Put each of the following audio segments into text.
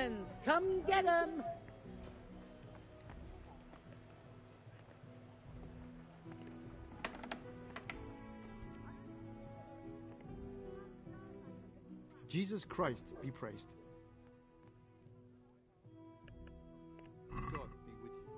Barbarians, come get 'em! Jesus Christ be praised. God be with you.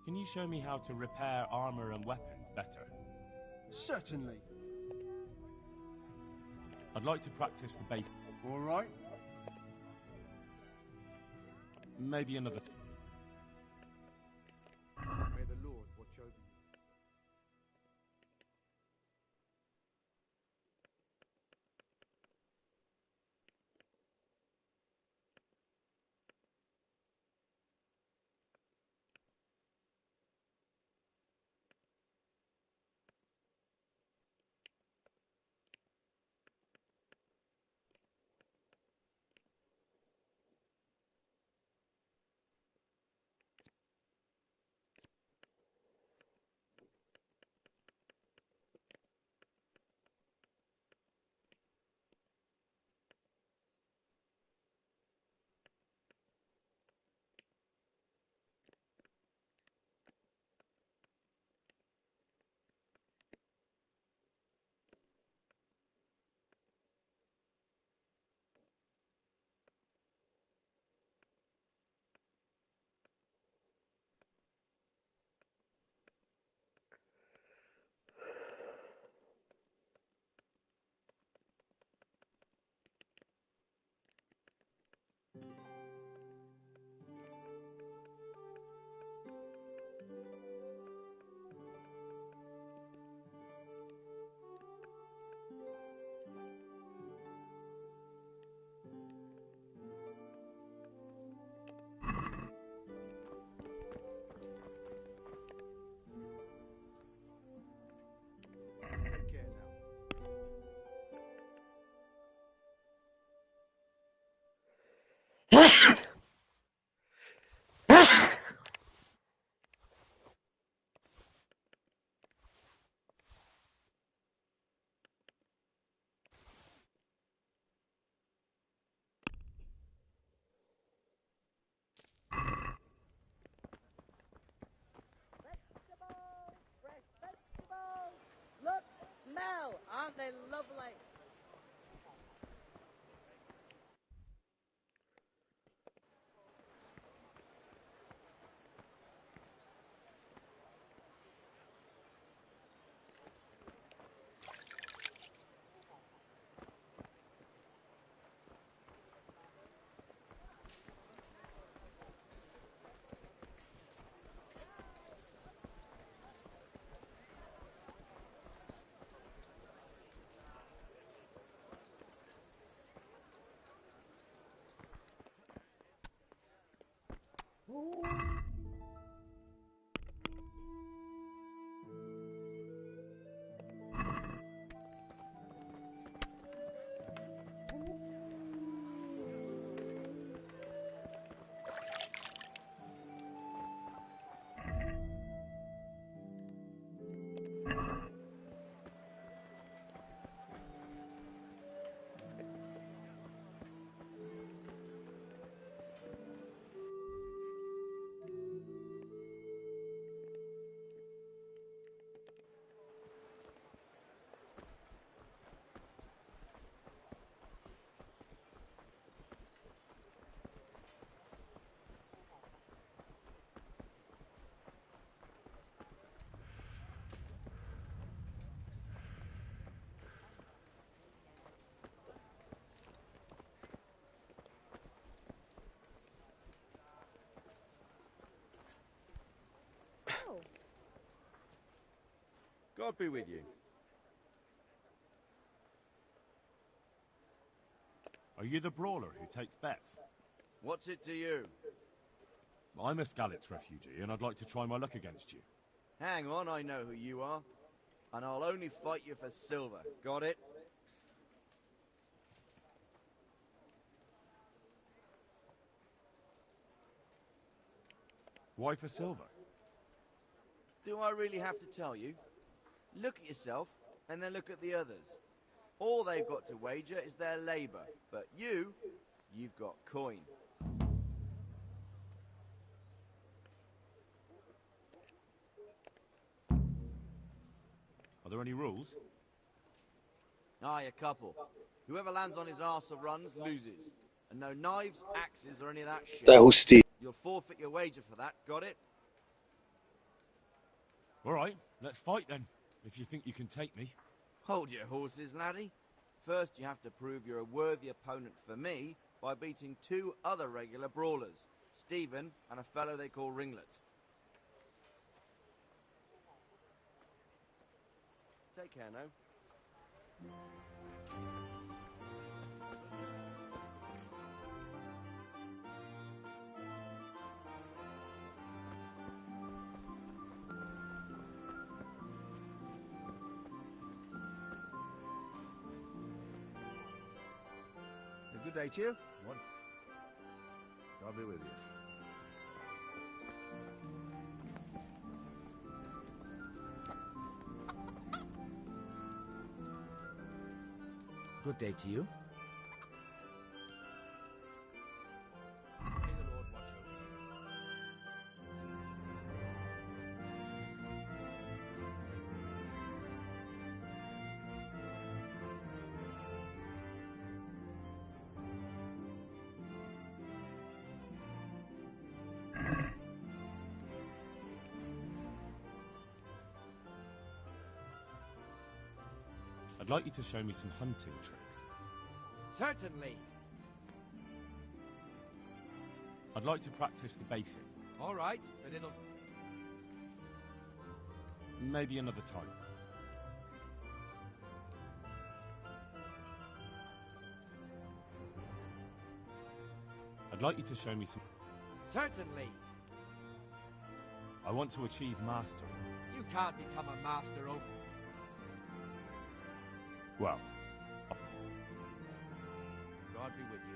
Can you show me how to repair armor and weapons better? Certainly. I'd like to practice the base. All right. Maybe another May the Lord watch over you. Take care now. Vegetables! Fresh vegetables! Look, smell! Aren't they lovely? God be with you. Are you the brawler who takes bets? What's it to you? I'm a Skalitz refugee, and I'd like to try my luck against you. Hang on, I know who you are. And I'll only fight you for silver. Got it? Why for silver? Do I really have to tell you? Look at yourself, and then look at the others. All they've got to wager is their labour. But you've got coin. Are there any rules? Aye, a couple. Whoever lands on his arse or runs loses. And no knives, axes, or any of that shit. ده هوستي. You'll forfeit your wager for that, got it? All right, let's fight then, if you think you can take me. Hold your horses, laddie. First, you have to prove you're a worthy opponent for me by beating 2 other regular brawlers, Stephen and a fellow they call Ringlet. Take care now. A good day to you. What? God be with you. Good day to you. May the Lord watch over you. I'd like you to show me some hunting tricks. Certainly. I'd like to practice the basic. All right, but it'll... Maybe another time. I'd like you to show me some... Certainly. I want to achieve mastery. You can't become a master over... Well, God be with you.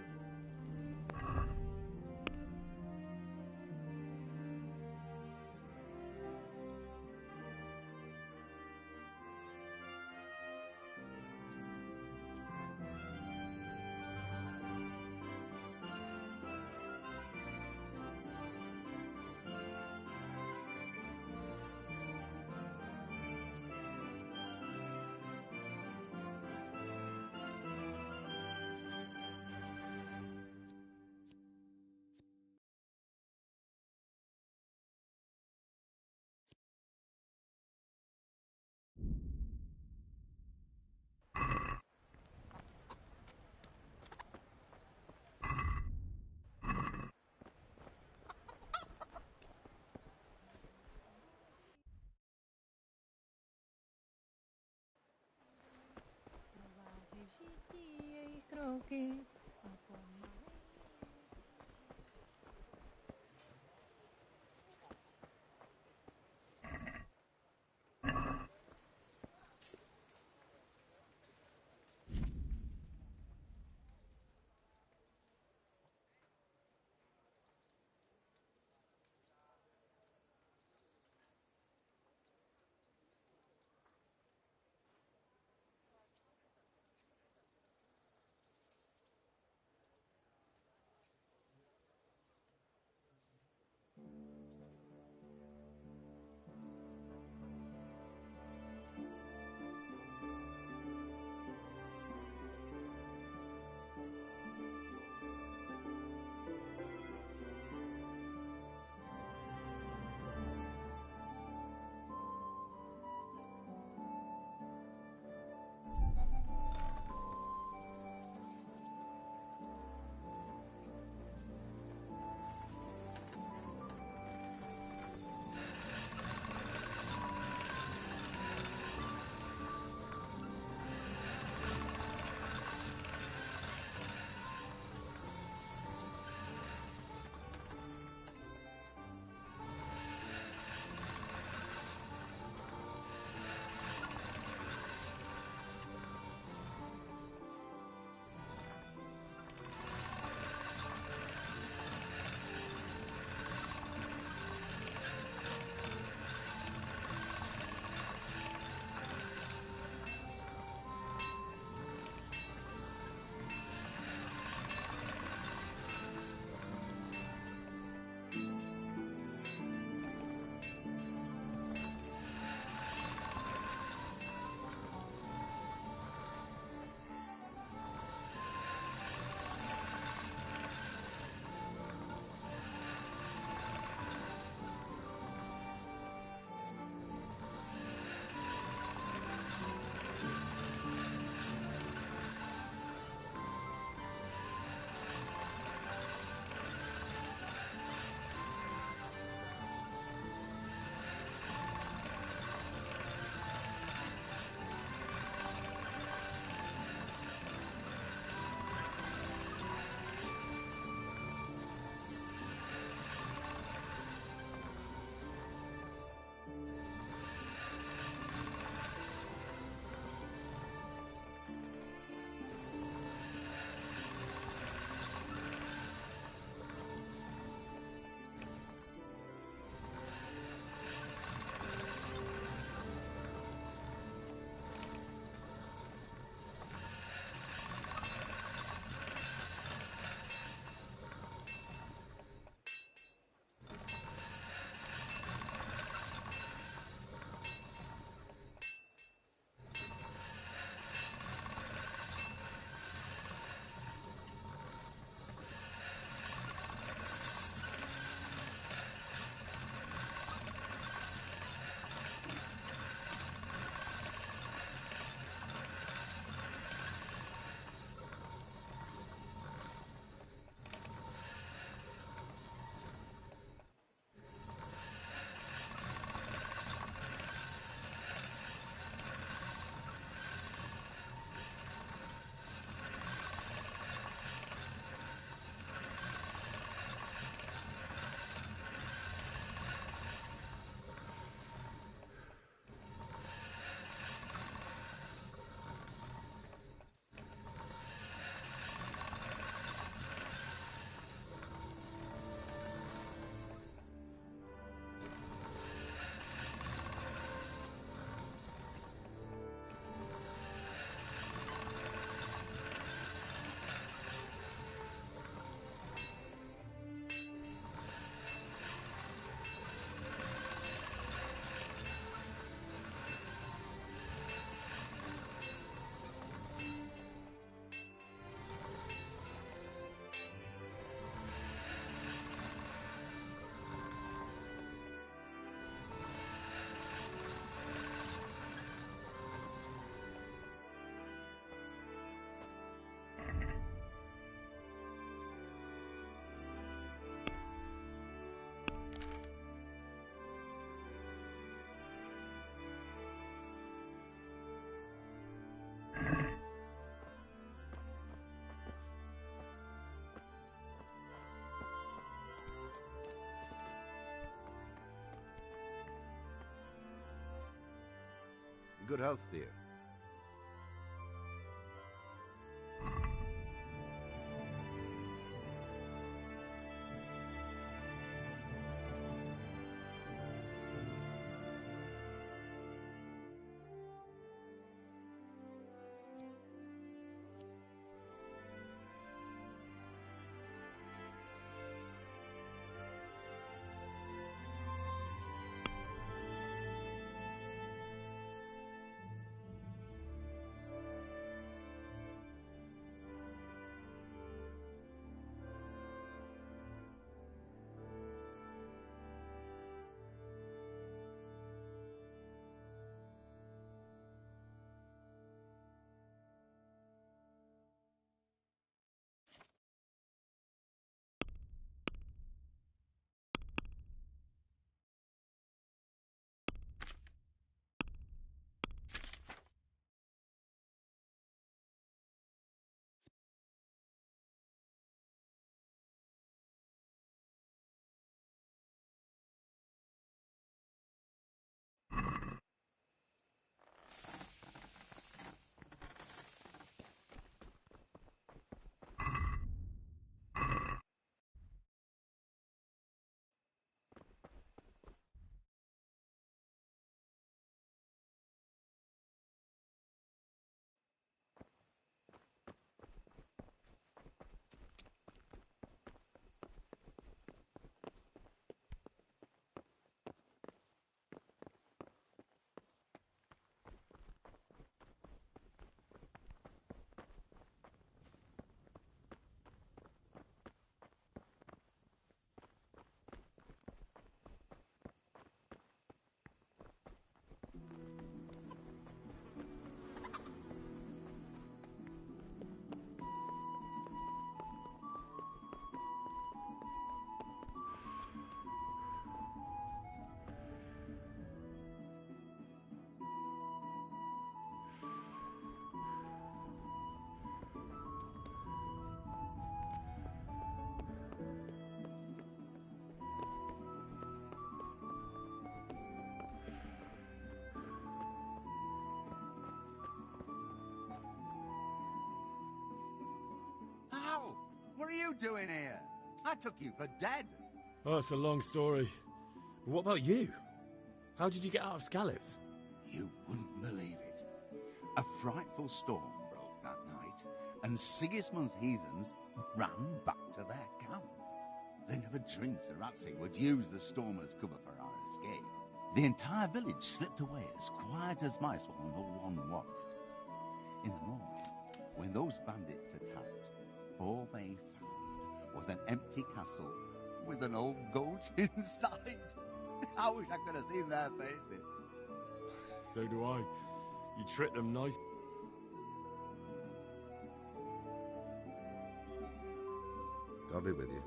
good health to you. Ow! What are you doing here? I took you for dead. Oh, it's a long story. But what about you? How did you get out of Skalitz? You wouldn't believe it. A frightful storm broke that night, and Sigismund's heathens ran back to their camp. They never dreamed Sir Ratsay would use the storm as cover for our escape. The entire village slipped away as quiet as mice while no one watched. In the morning, when those bandits attacked, all they found was an empty castle with an old goat inside. I wish I could have seen their faces. So do I. You tricked them nice. God be with you.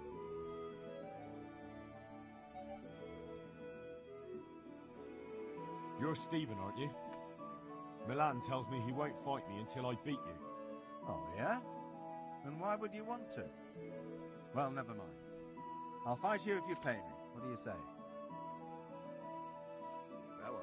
You're Stephen, aren't you? Milan tells me he won't fight me until I beat you. Oh, yeah? And why would you want to? Well, never mind. I'll fight you if you pay me. What do you say? Farewell.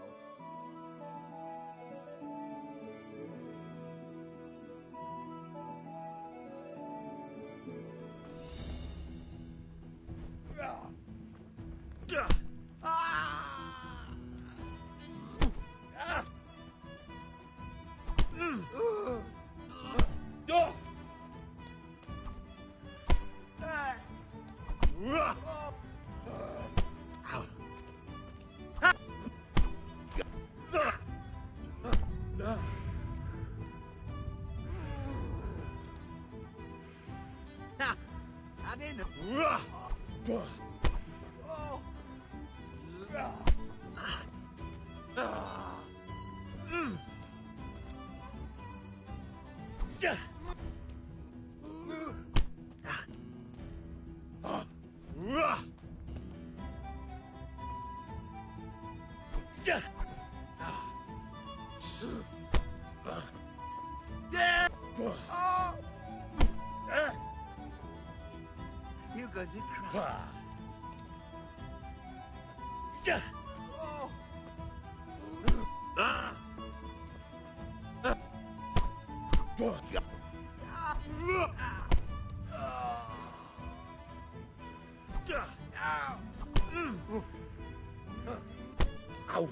I didn't. You're going to cry. Good damn. Ow.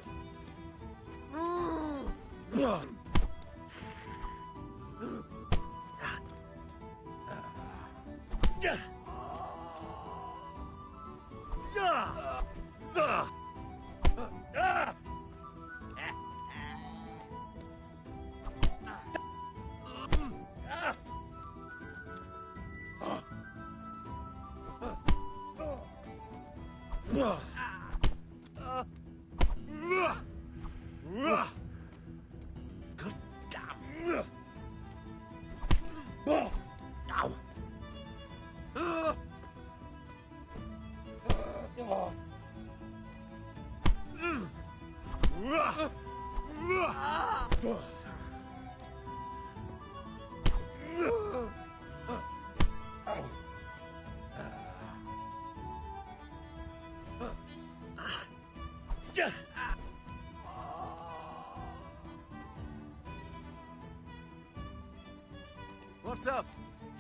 What's up?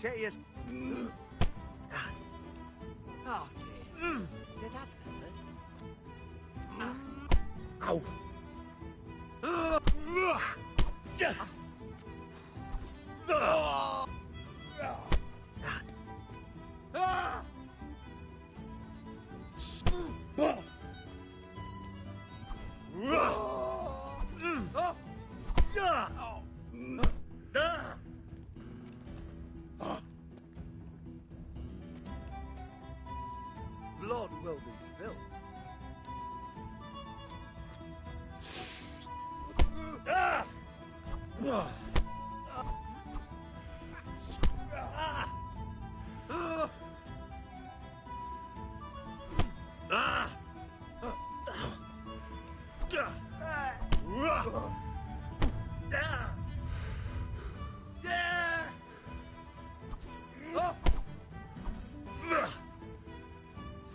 Check your... Oh, dear. Yeah, that's hurt. Ow. Blood will be spilt.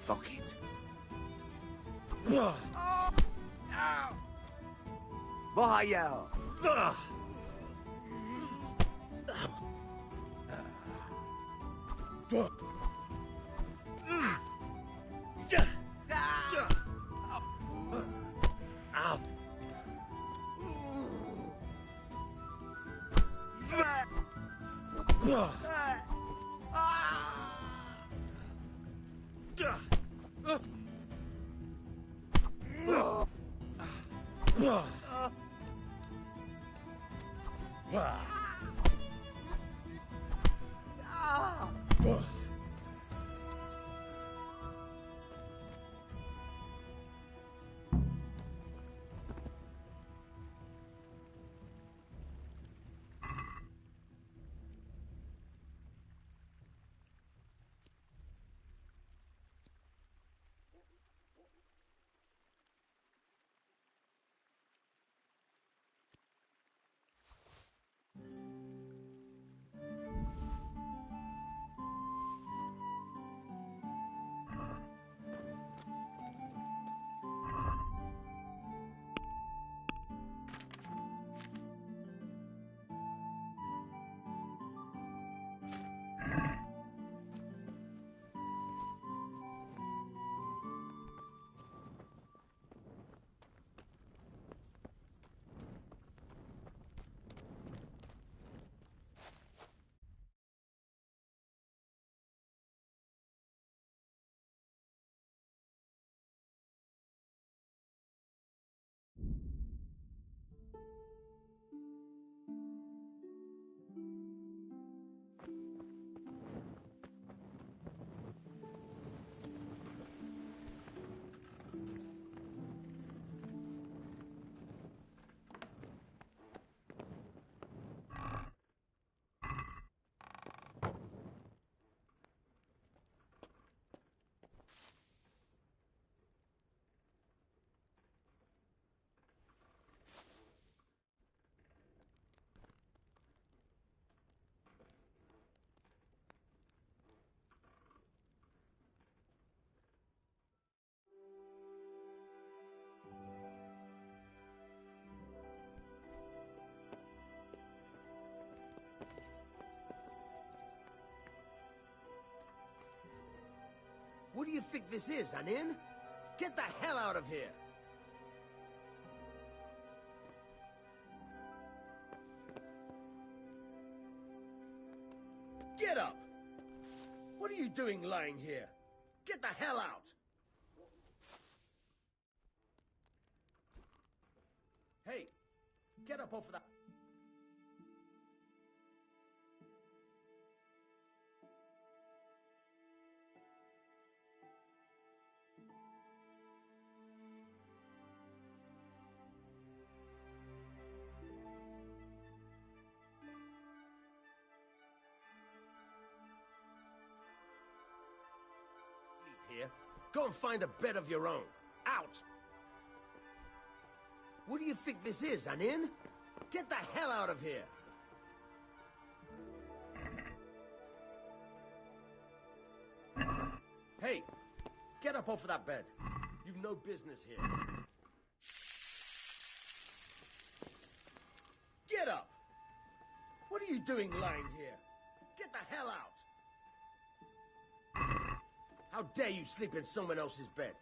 Fuck it. Bahaya! What do you think this is, an inn? Get the hell out of here! Get up! What are you doing lying here? Get the hell out! Hey, get up off of that... Here. Go and find a bed of your own. Out! What do you think this is, an inn? Get the hell out of here! Hey, get up off of that bed. You've no business here. Get up! What are you doing lying here? Get the hell out! How dare you sleep in someone else's bed?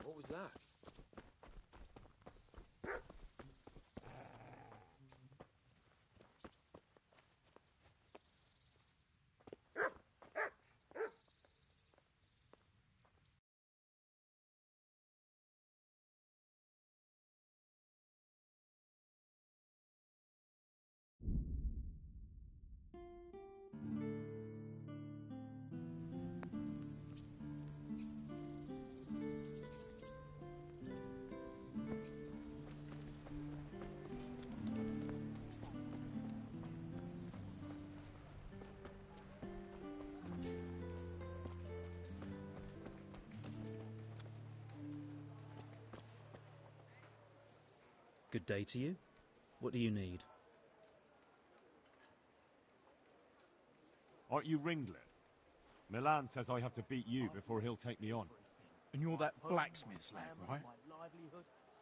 What was that? Good day to you. What do you need? Aren't you Ringlet? Milan says I have to beat you before he'll take me on. And you're that blacksmith's lad, right?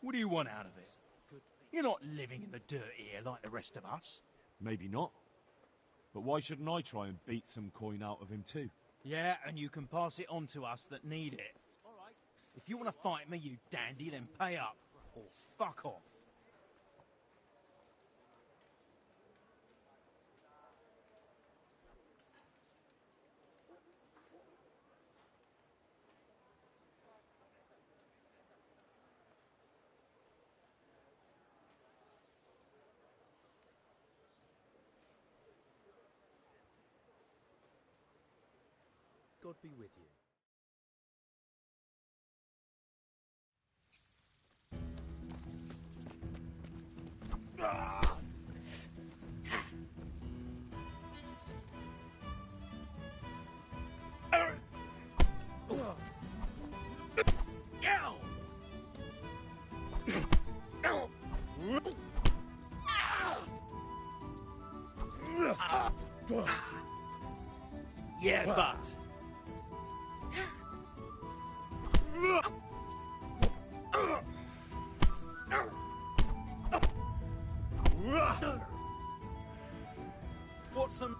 What do you want out of it? You're not living in the dirt here like the rest of us. Maybe not. But why shouldn't I try and beat some coin out of him too? Yeah, and you can pass it on to us that need it. If you want to fight me, you dandy, then pay up. Or fuck off. God be with you. Yeah, but... What's the...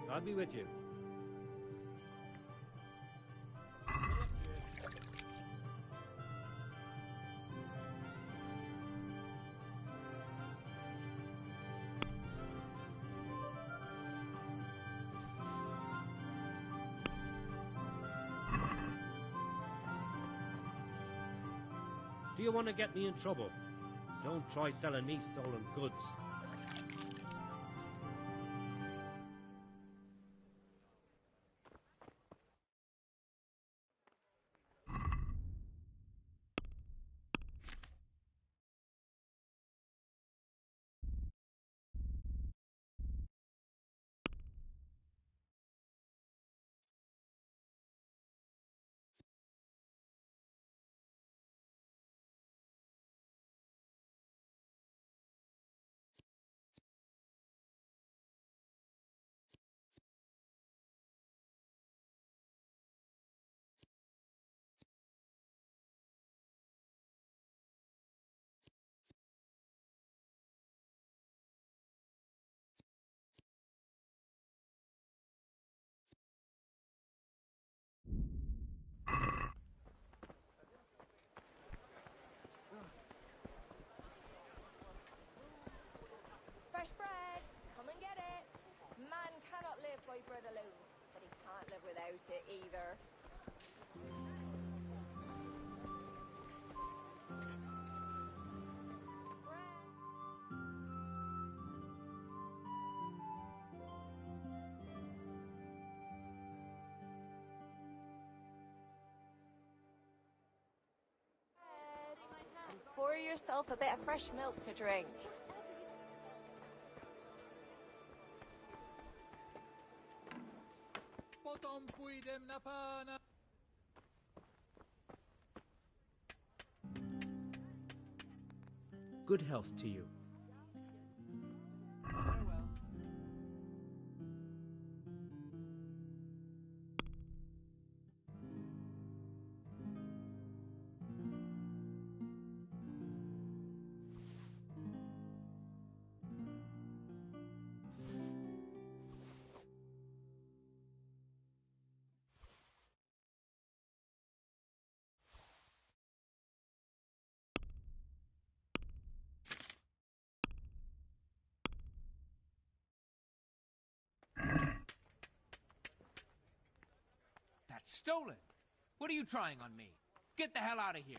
God be with you. Do you want to get me in trouble? Don't try selling me stolen goods. Fresh bread, come and get it. Man cannot live by bread alone, but he can't live without it either. pour yourself a bit of fresh milk to drink. Good health to you. That's stolen. What are you trying on me? Get the hell out of here.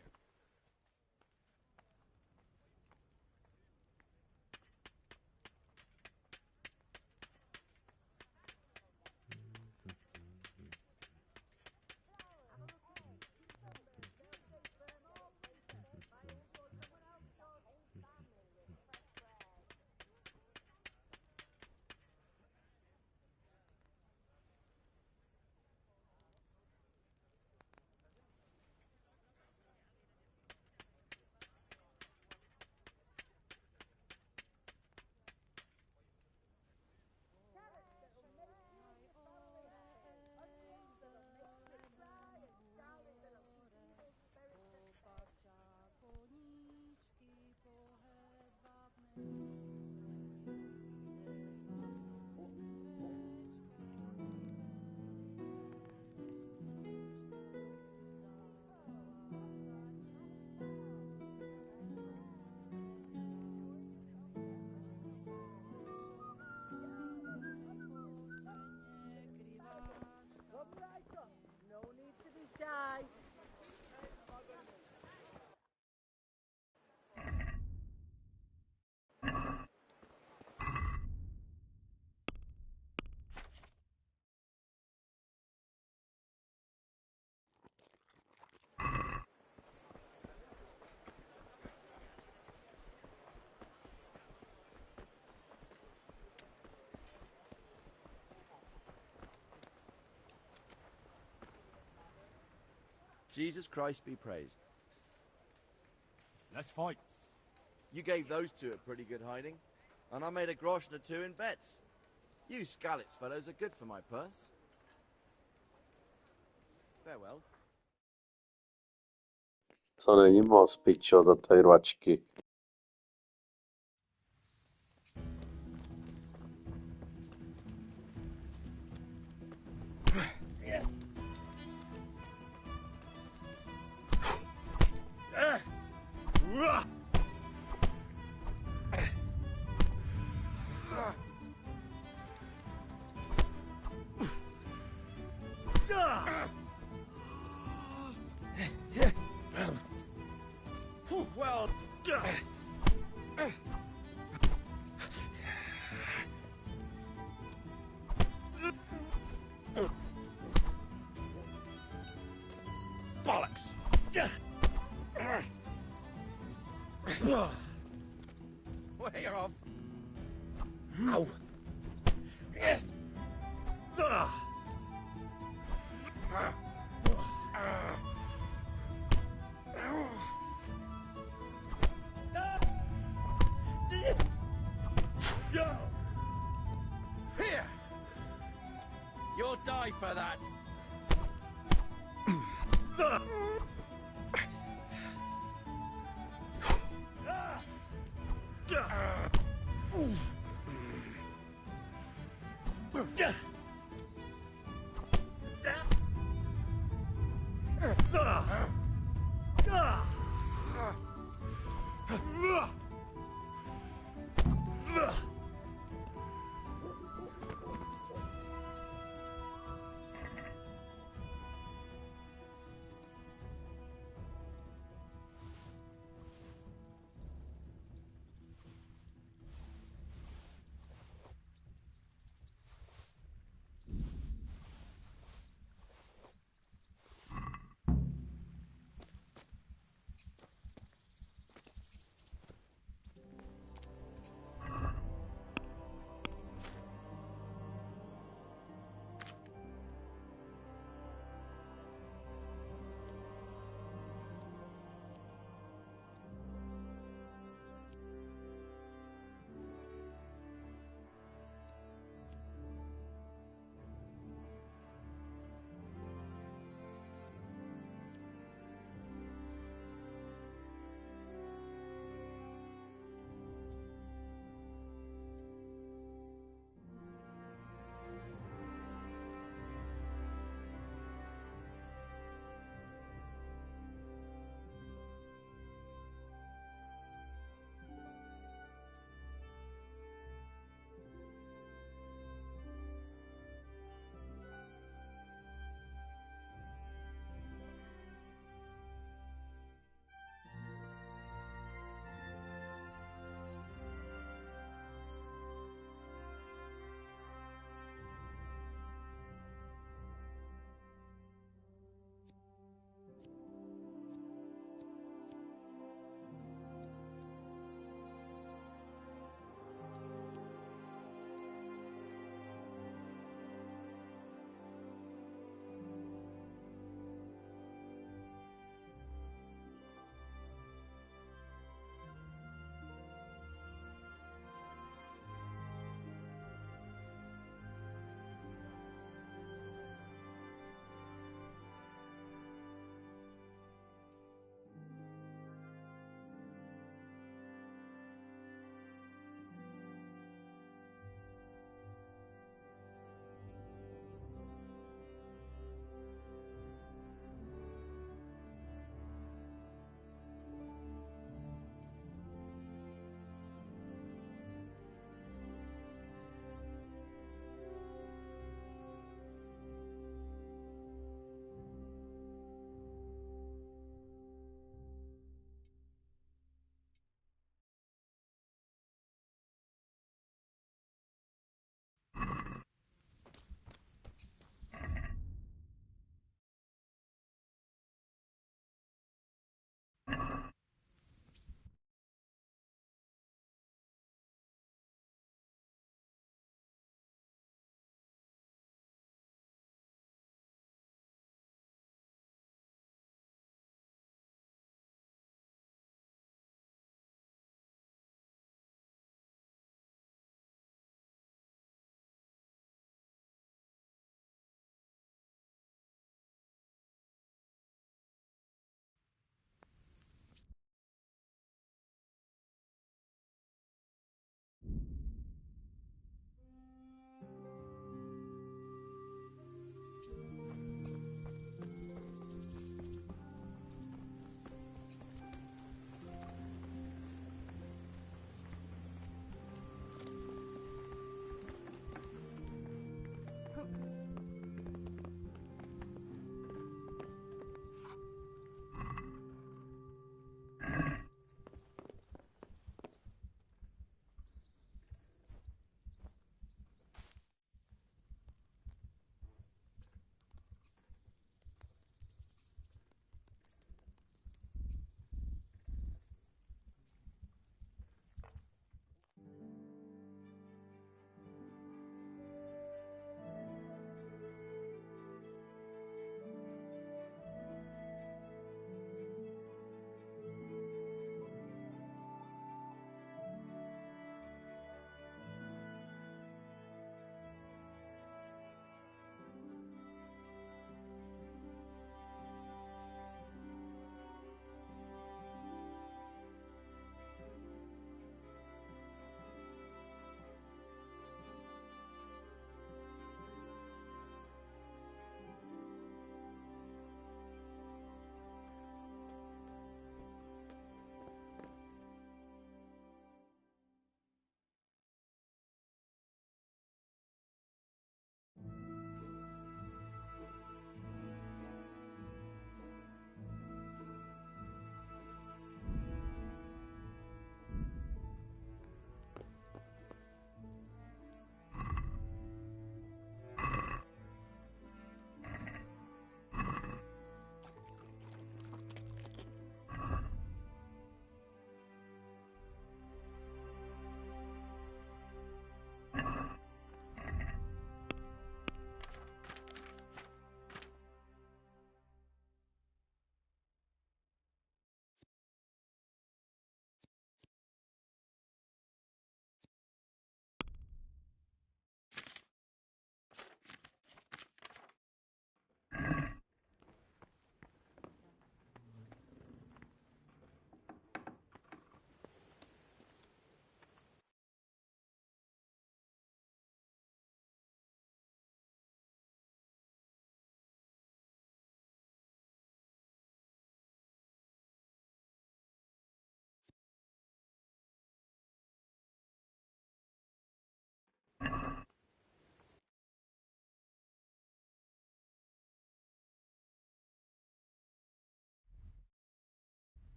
No need to be shy. Jesus Christ be praised. Let's fight. You gave those two a pretty good hiding, and I made a grosh and a two in bets. You Skalitz fellows are good for my purse. Farewell. To není moc, pičo, do té rvačky. Well done. Bollocks! Way off. Ow! Here! You'll die for that.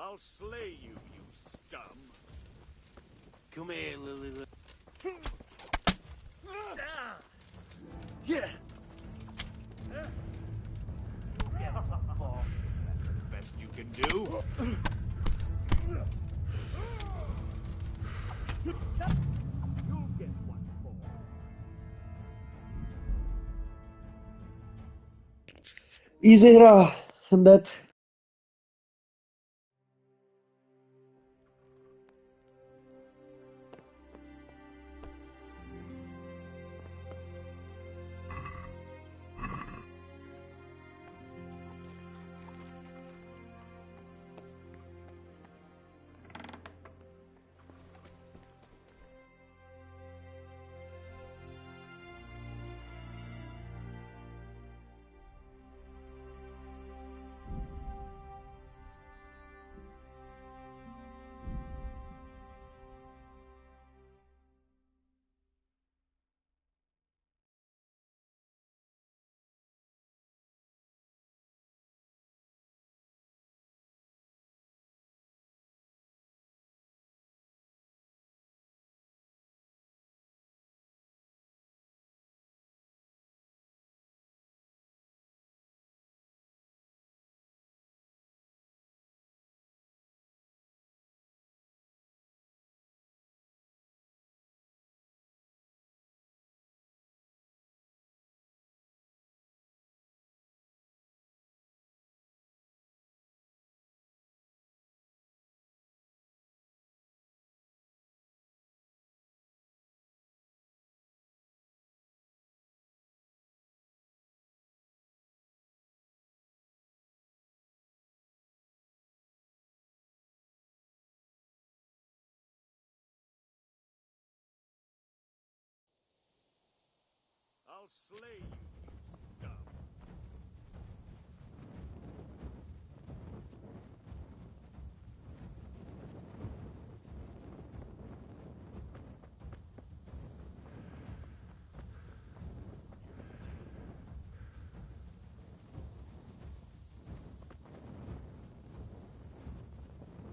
I'll slay you, you scum. Come here, Lily. Yeah. Best you can do. You'll get one more. Easy hra, hned. I'll slay you, you scum.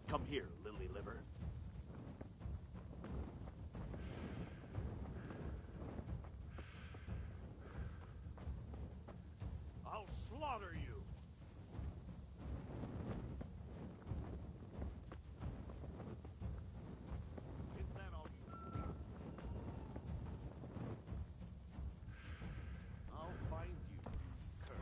Come here, lily liver. I'll slaughter you. Is that all you? I'll find you, cur.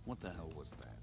What the hell was that?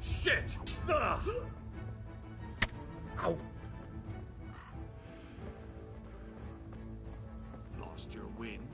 Shit! Ow! Lost your wind?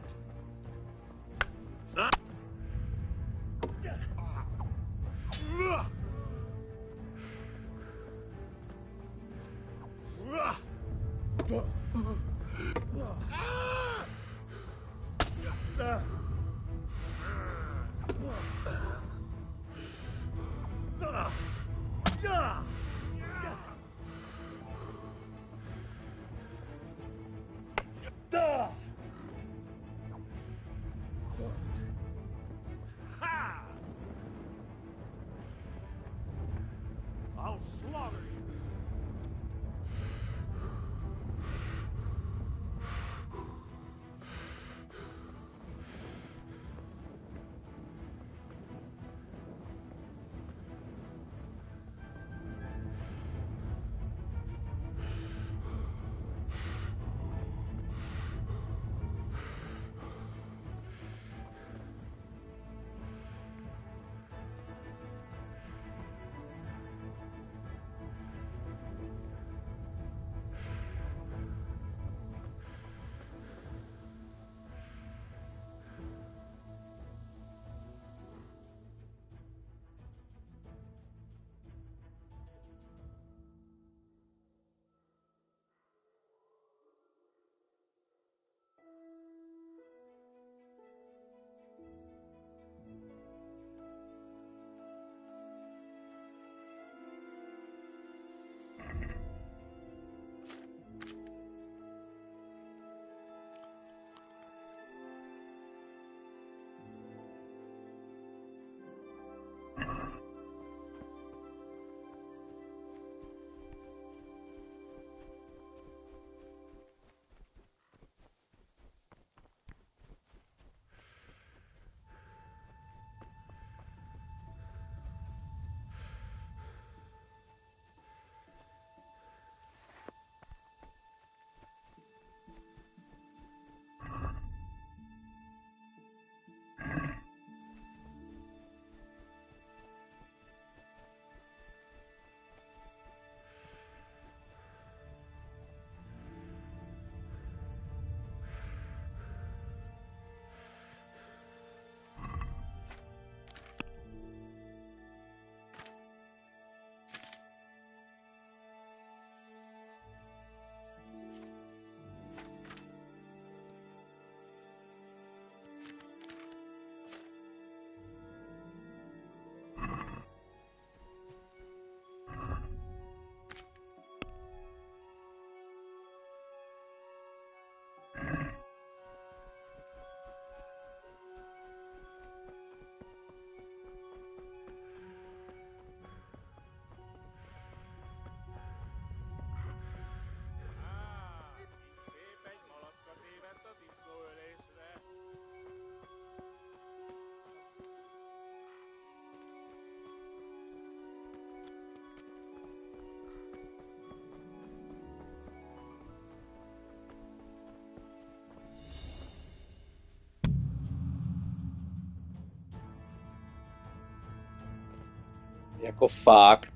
Jako fakt.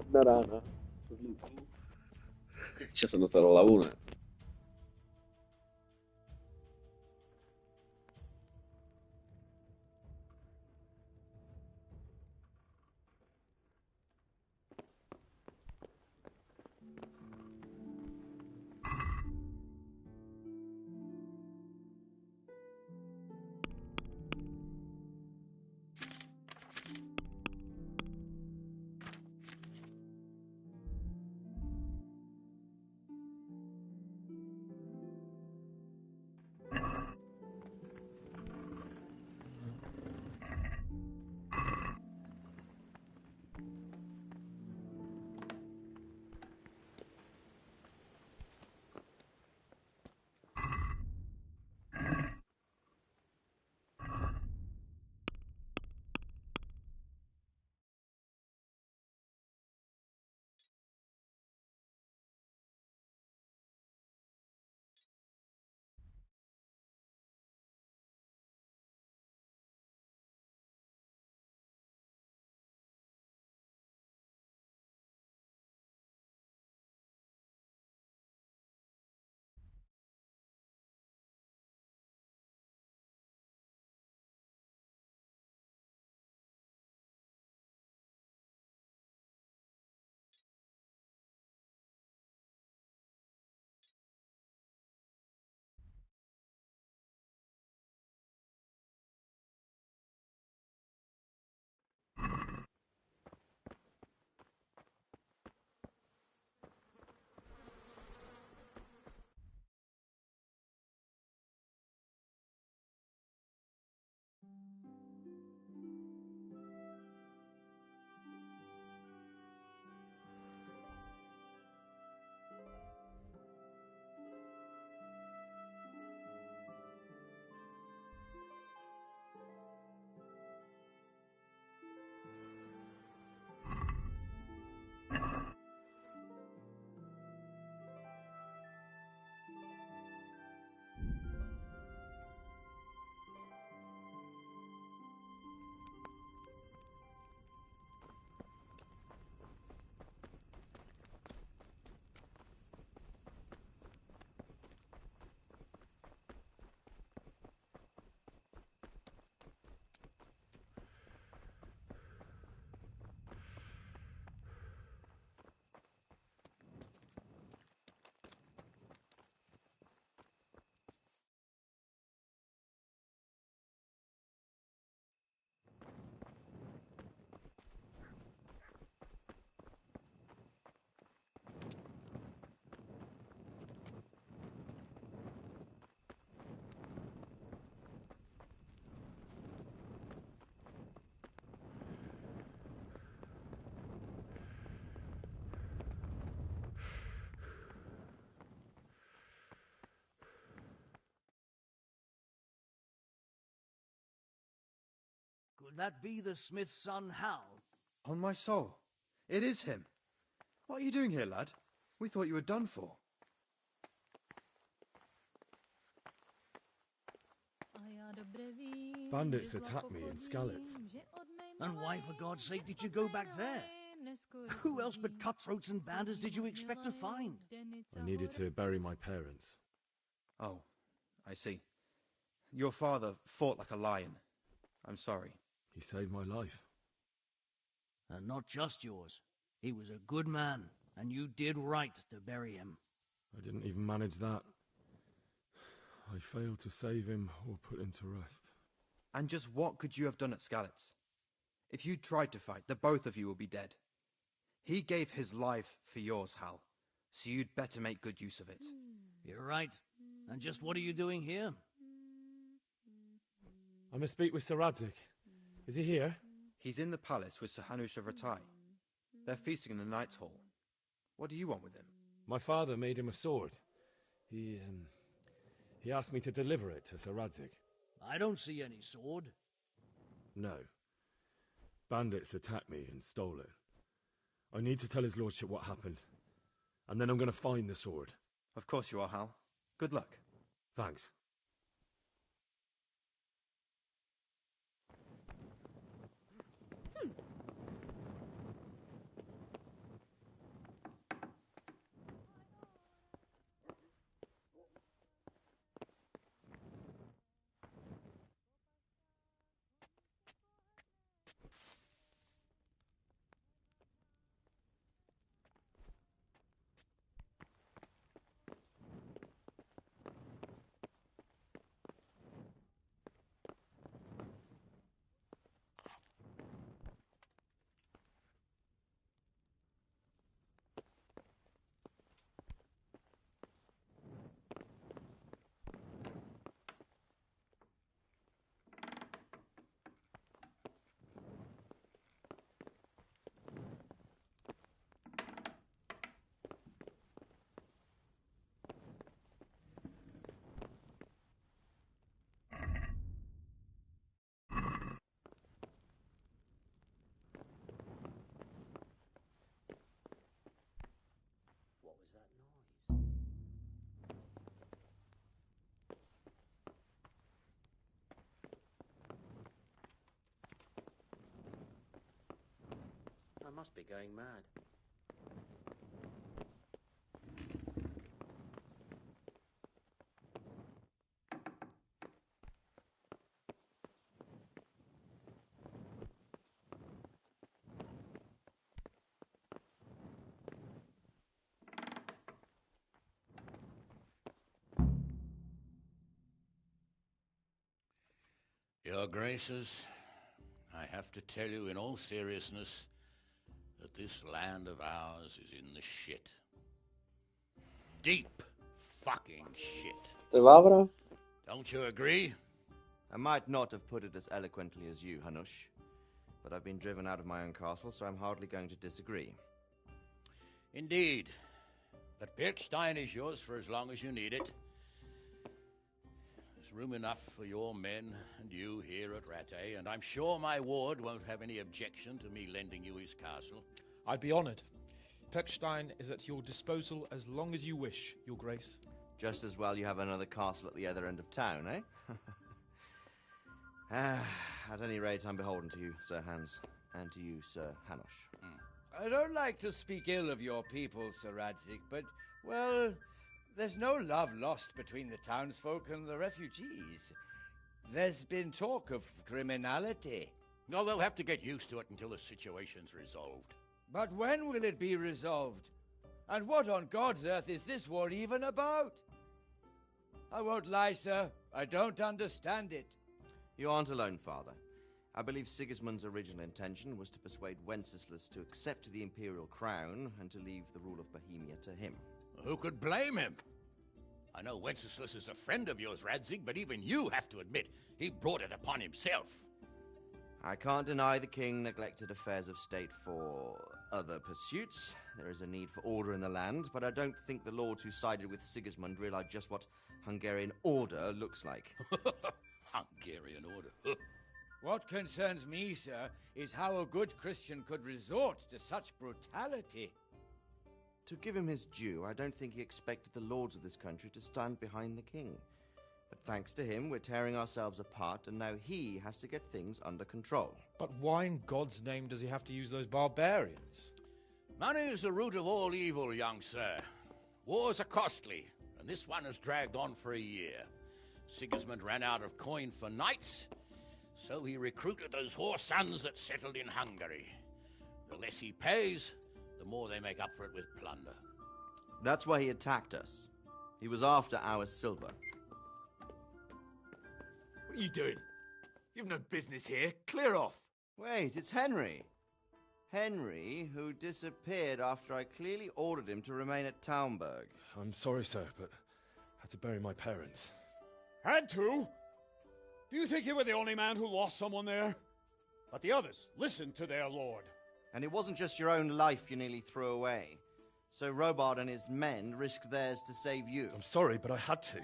Na rána. Ještě jsem dostal hlavu, ne? Could that be the smith's son, Hal? On my soul, it is him. What are you doing here, lad? We thought you were done for. Bandits attacked me in Skalitz. And why, for God's sake, did you go back there? Who else but cutthroats and bandits did you expect to find? I needed to bury my parents. Oh, I see. Your father fought like a lion. I'm sorry. He saved my life. And not just yours. He was a good man, and you did right to bury him. I didn't even manage that. I failed to save him or put him to rest. And just what could you have done at Skalitz? If you tried to fight, the both of you will be dead. He gave his life for yours, Hal, so you'd better make good use of it. You're right. And just what are you doing here? I must speak with Sir Radzig. Is he here? He's in the palace with Sir Hanush of Rattay. They're feasting in the Knight's Hall. What do you want with him? My father made him a sword. He asked me to deliver it to Sir Radzig. I don't see any sword. No. Bandits attacked me and stole it. I need to tell his lordship what happened. And then I'm going to find the sword. Of course you are, Hal. Good luck. Thanks. I must be going mad. Your Graces, I have to tell you in all seriousness that this land of ours is in the shit. Deep fucking shit. Don't you agree? I might not have put it as eloquently as you, Hanush, but I've been driven out of my own castle, so I'm hardly going to disagree. Indeed. But Pirkstein is yours for as long as you need it. There's room enough for your men and you here at Rattay, and I'm sure my ward won't have any objection to me lending you his castle. I'd be honoured. Pirkstein is at your disposal as long as you wish, Your Grace. Just as well you have another castle at the other end of town, eh? At any rate, I'm beholden to you, Sir Hans, and to you, Sir Hanush. I don't like to speak ill of your people, Sir Radzig, but, well, there's no love lost between the townsfolk and the refugees. There's been talk of criminality. No, they'll have to get used to it until the situation's resolved. But when will it be resolved? And what on God's earth is this war even about? I won't lie, sir. I don't understand it. You aren't alone, Father. I believe Sigismund's original intention was to persuade Wenceslas to accept the imperial crown and to leave the rule of Bohemia to him. Who could blame him? I know Wenceslas is a friend of yours, Radzig, but even you have to admit he brought it upon himself. I can't deny the king neglected affairs of state for other pursuits. There is a need for order in the land, but I don't think the lords who sided with Sigismund realized just what Hungarian order looks like. Hungarian order? What concerns me, sir, is how a good Christian could resort to such brutality. To give him his due, I don't think he expected the lords of this country to stand behind the king. But thanks to him, we're tearing ourselves apart, and now he has to get things under control. But why in God's name does he have to use those barbarians? Money is the root of all evil, young sir. Wars are costly, and this one has dragged on for a year. Sigismund ran out of coin for knights, so he recruited those whore sons that settled in Hungary. The less he pays, the more they make up for it with plunder. That's why he attacked us. He was after our silver. What are you doing? You've no business here. Clear off. Wait, it's Henry. Henry, who disappeared after I clearly ordered him to remain at Townburg. I'm sorry, sir, but I had to bury my parents. Had to? Do you think you were the only man who lost someone there? But the others listened to their lord. And it wasn't just your own life you nearly threw away. So Robard and his men risked theirs to save you. I'm sorry, but I had to.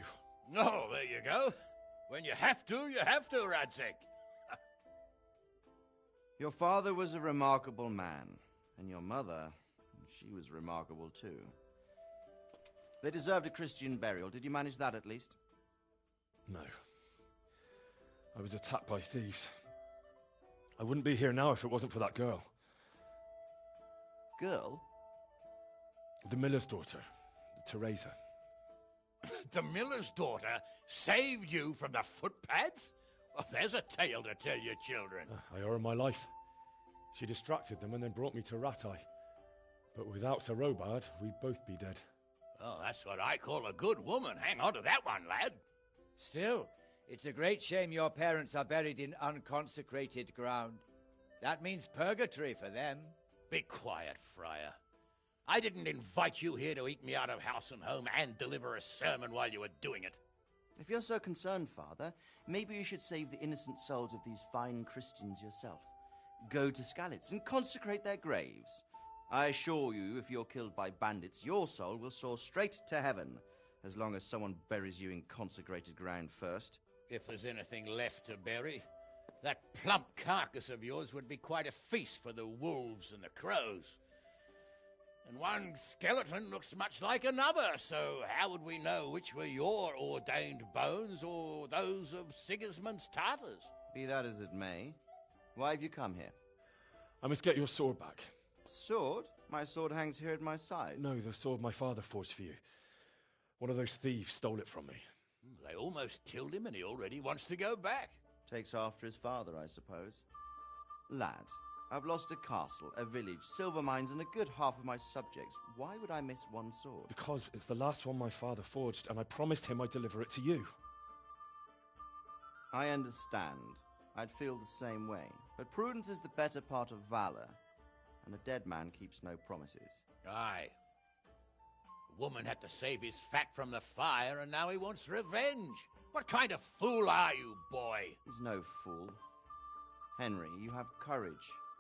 Oh, there you go. When you have to, Radzig. Your father was a remarkable man, and your mother, she was remarkable too. They deserved a Christian burial. Did you manage that at least? No. I was attacked by thieves. I wouldn't be here now if it wasn't for that girl. Girl? The miller's daughter, Teresa. The miller's daughter saved you from the footpads? Well, there's a tale to tell your children. I owe her my life. She distracted them and then brought me to Rattay. But without Sir Robard, we'd both be dead. Oh, that's what I call a good woman. Hang on to that one, lad. Still, it's a great shame your parents are buried in unconsecrated ground. That means purgatory for them. Be quiet, Friar. I didn't invite you here to eat me out of house and home and deliver a sermon while you were doing it. If you're so concerned, Father, maybe you should save the innocent souls of these fine Christians yourself. Go to Skalitz and consecrate their graves. I assure you, if you're killed by bandits, your soul will soar straight to heaven, as long as someone buries you in consecrated ground first. If there's anything left to bury, that plump carcass of yours would be quite a feast for the wolves and the crows. And one skeleton looks much like another, so how would we know which were your ordained bones or those of Sigismund's Tartars? Be that as it may, why have you come here? I must get your sword back. Sword? My sword hangs here at my side. No, the sword my father forged for you. One of those thieves stole it from me. They almost killed him and he already wants to go back. Takes after his father, I suppose. Lad, I've lost a castle, a village, silver mines, and a good half of my subjects. Why would I miss one sword? Because it's the last one my father forged, and I promised him I'd deliver it to you. I understand. I'd feel the same way. But prudence is the better part of valor, and a dead man keeps no promises. Aye. The woman had to save his fat from the fire, and now he wants revenge. What kind of fool are you, boy? He's no fool. Henry, you have courage,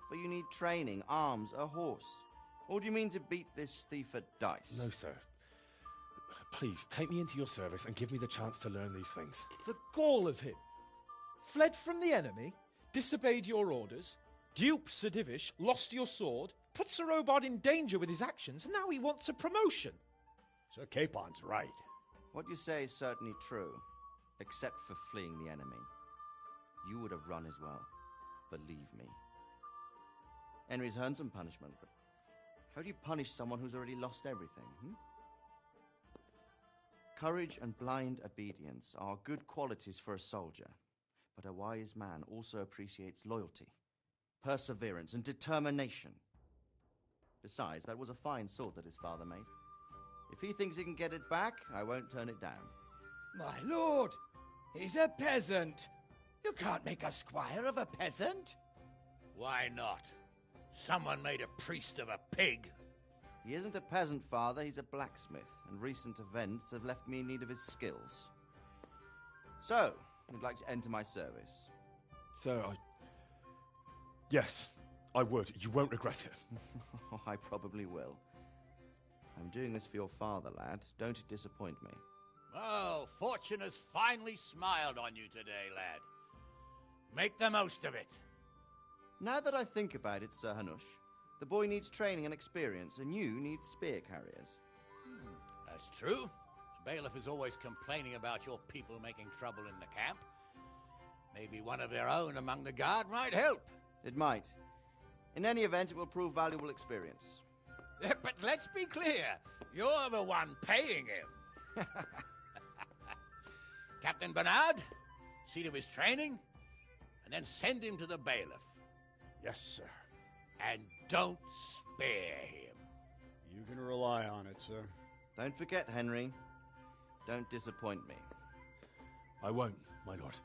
but you need training, arms, a horse. Or do you mean to beat this thief at dice? No, sir. Please, take me into your service and give me the chance to learn these things. The gall of him. Fled from the enemy, disobeyed your orders, duped Sir Divish, lost your sword, put Sir Robard in danger with his actions, and now he wants a promotion. Sir Capon's right. What you say is certainly true, except for fleeing the enemy. You would have run as well, believe me. Henry's earned some punishment, but how do you punish someone who's already lost everything, Courage and blind obedience are good qualities for a soldier, but a wise man also appreciates loyalty, perseverance, and determination. Besides, that was a fine sword that his father made. If he thinks he can get it back, I won't turn it down. My lord, he's a peasant. You can't make a squire of a peasant. Why not? Someone made a priest of a pig. He isn't a peasant, Father, he's a blacksmith, and recent events have left me in need of his skills. So, you'd like to enter my service? Sir, Yes, I would. You won't regret it. I probably will. I'm doing this for your father, lad. Don't disappoint me. Oh, fortune has finally smiled on you today, lad. Make the most of it. Now that I think about it, Sir Hanush, the boy needs training and experience, and you need spear carriers. That's true. The bailiff is always complaining about your people making trouble in the camp. Maybe one of their own among the guard might help. It might. In any event, it will prove valuable experience. But let's be clear. You're the one paying him. Captain Bernard, see to his training, and then send him to the bailiff. Yes, sir. And don't spare him. You can rely on it, sir. Don't forget, Henry. Don't disappoint me. I won't, my lord.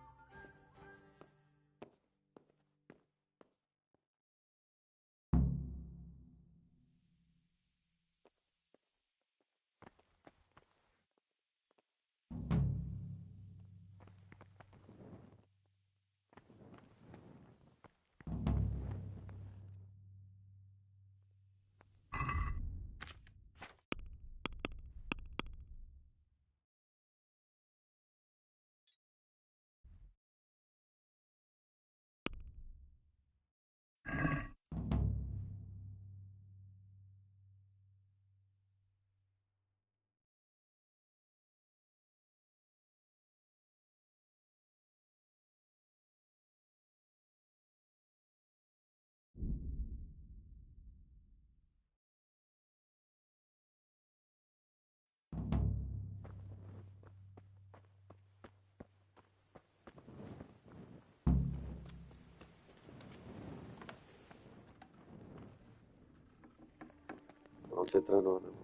On se trénuje, nebo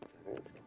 se hraje s ním.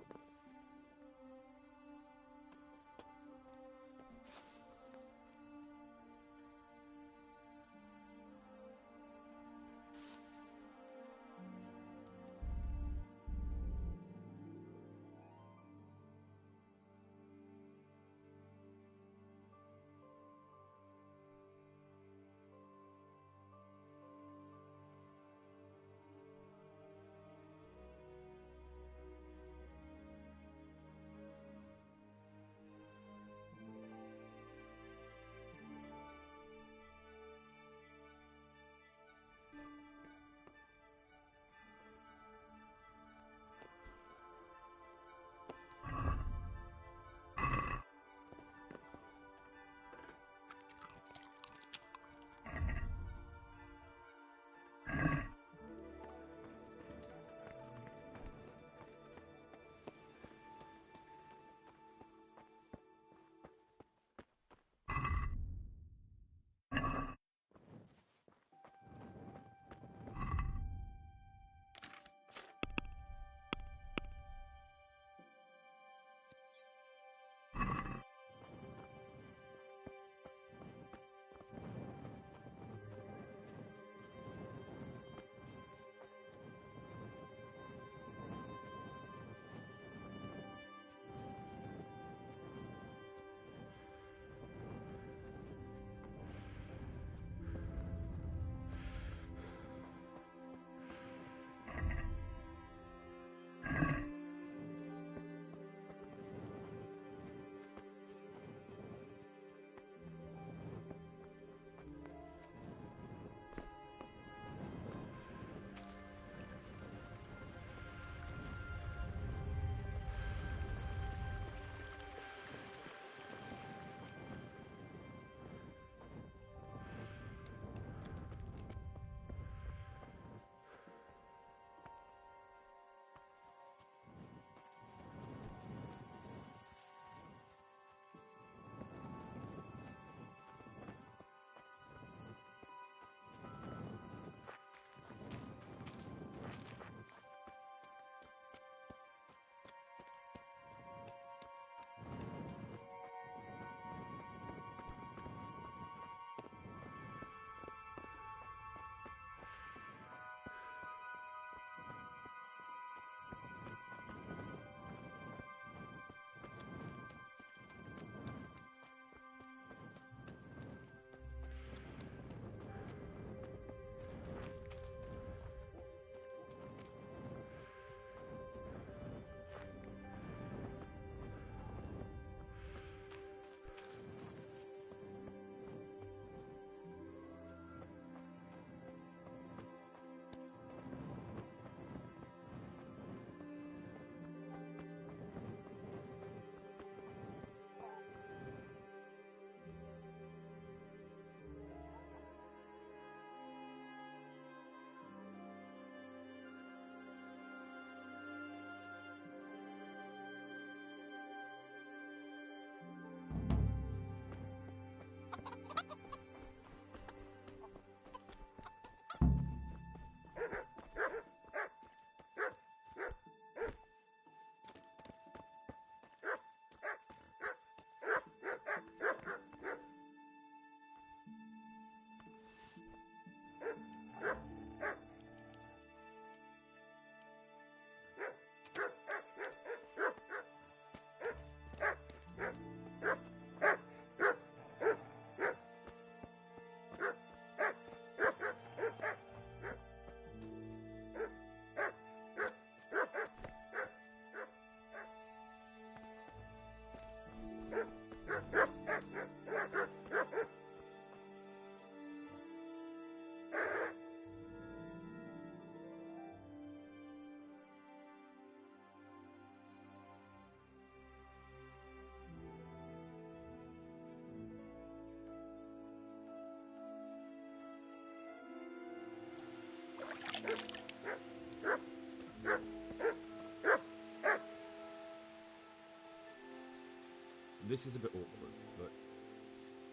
This is a bit awkward, but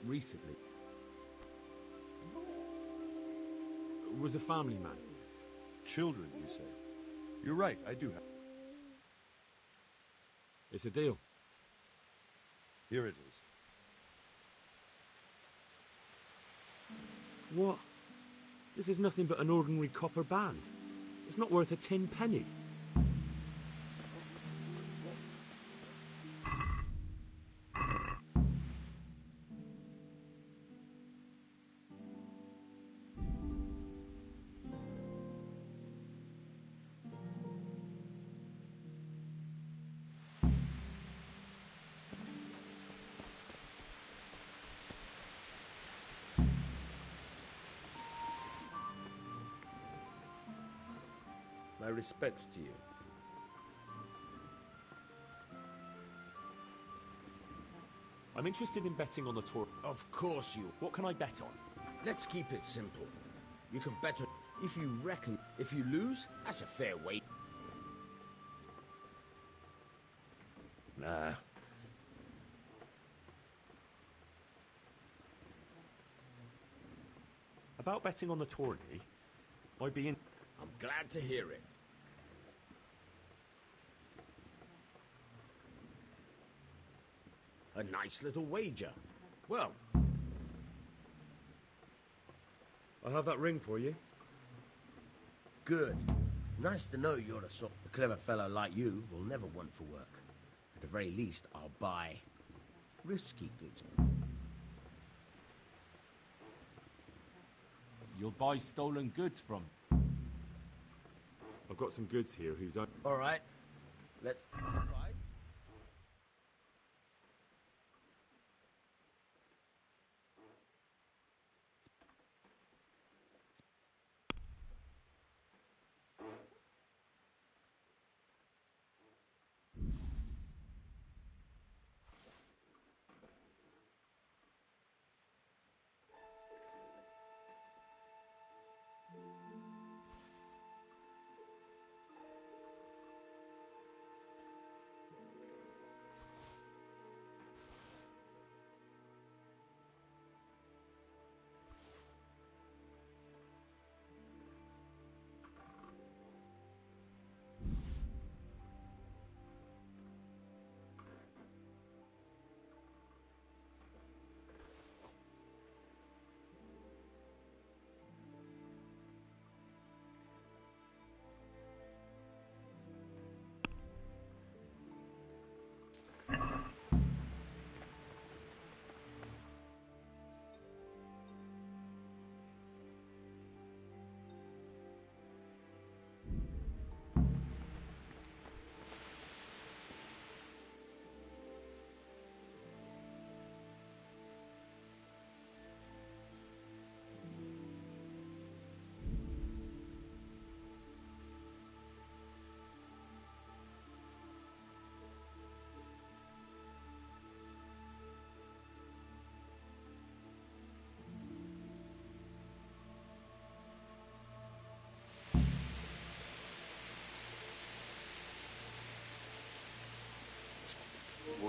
recently was a family man. Children, you say? You're right, I do have. It's a deal. Here it is. What? This is nothing but an ordinary copper band. It's not worth a 10 penny. My respects to you. I'm interested in betting on the tour. Of course you. What can I bet on? Let's keep it simple. You can bet on if you reckon. If you lose, that's a fair weight. Nah. About betting on the tourney, I'd be in. I'm glad to hear it. A nice little wager. Well, I have that ring for you. good. Nice to know you're the sort of clever fellow like you will never want for work. At the very least, I'll buy risky goods. You'll buy stolen goods from. I've got some goods here whose own. All right. Let's.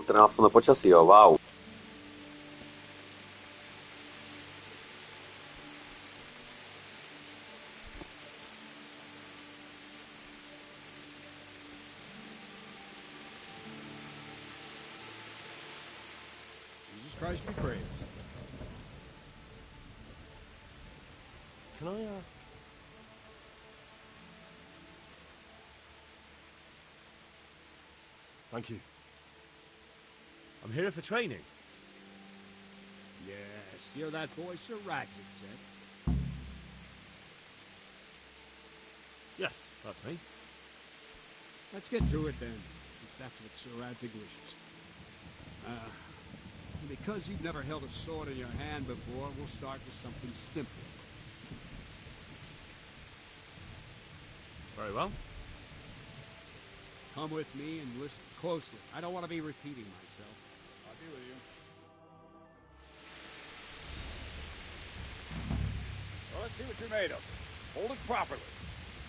Trnáctné počasí, jo, wow. Jesus Christ be praised. Can I ask? Thank you. I'm here for training. Yes, you're that boy Sir Radzik said. Yes, that's me. Let's get to it then, since that's what Sir Radzik wishes. Because you've never held a sword in your hand before, we'll start with something simple. Very well. Come with me and listen closely. I don't want to be repeating myself. I'll be with you. Well, let's see what you're made of. Hold it properly.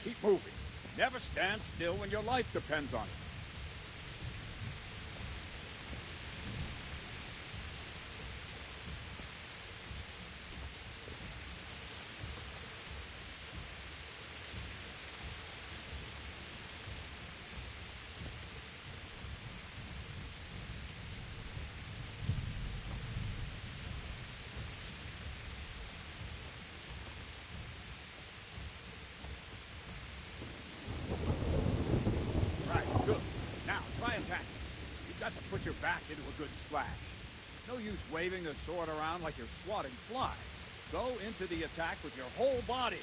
Keep moving. Never stand still when your life depends on it. back into a good slash. No use waving the sword around like you're swatting flies. Go into the attack with your whole body.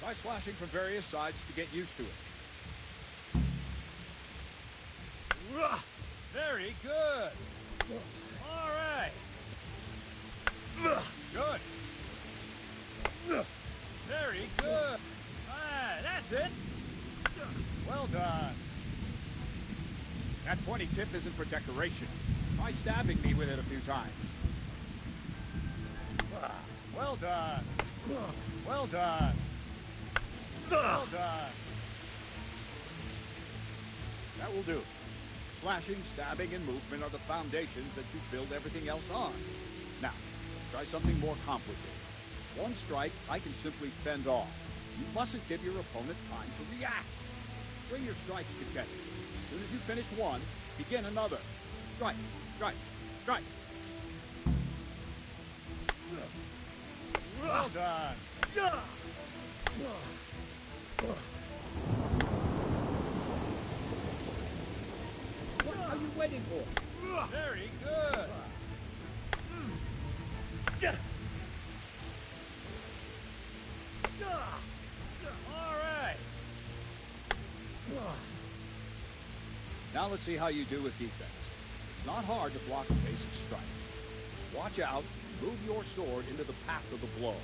Try slashing from various sides to get used to it. Very good. All right. Good. Very good. Ah, that's it. Well done. That pointy tip isn't for decoration. Try stabbing me with it a few times. Well done. Well done. Well done. That will do. Slashing, stabbing, and movement are the foundations that you build everything else on. Now, try something more complicated. One strike, I can simply fend off. You mustn't give your opponent time to react. Bring your strikes together. As soon as you finish one, begin another. Strike, strike, strike. Well done. What are you waiting for? Very good. All right. Now let's see how you do with defense. It's not hard to block a basic strike. Just watch out, move your sword into the path of the blow.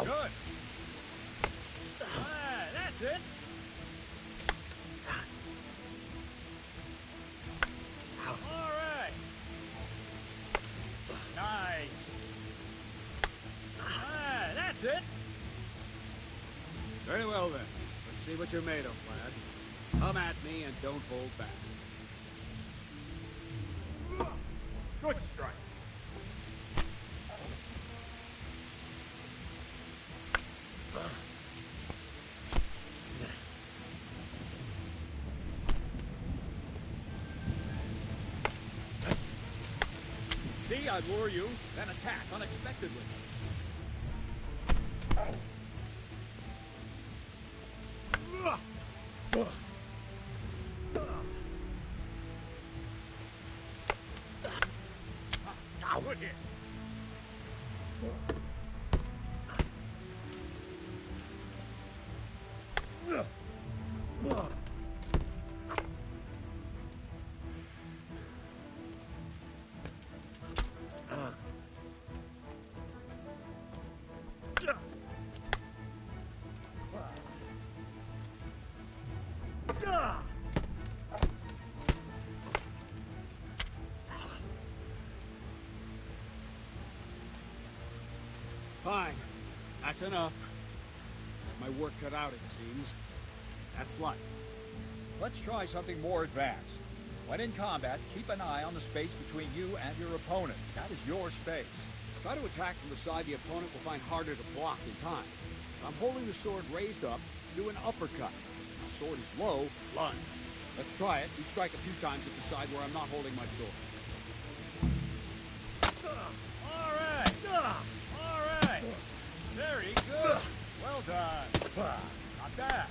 Good. Ah, that's it. All right. Nice. Ah, that's it. Very well then. Let's see what you're made of, lad. Come at me and don't hold back. Good strike. See, I lure you, then attack unexpectedly. Good hit. Fine. That's enough. My work cut out, it seems. That's life. Let's try something more advanced. When in combat, keep an eye on the space between you and your opponent. That is your space. Try to attack from the side the opponent will find harder to block in time. If I'm holding the sword raised up, do an uppercut. If the sword is low, lunge. Let's try it. You strike a few times at the side where I'm not holding my sword. All right. All right. Very good. Well done. Not bad.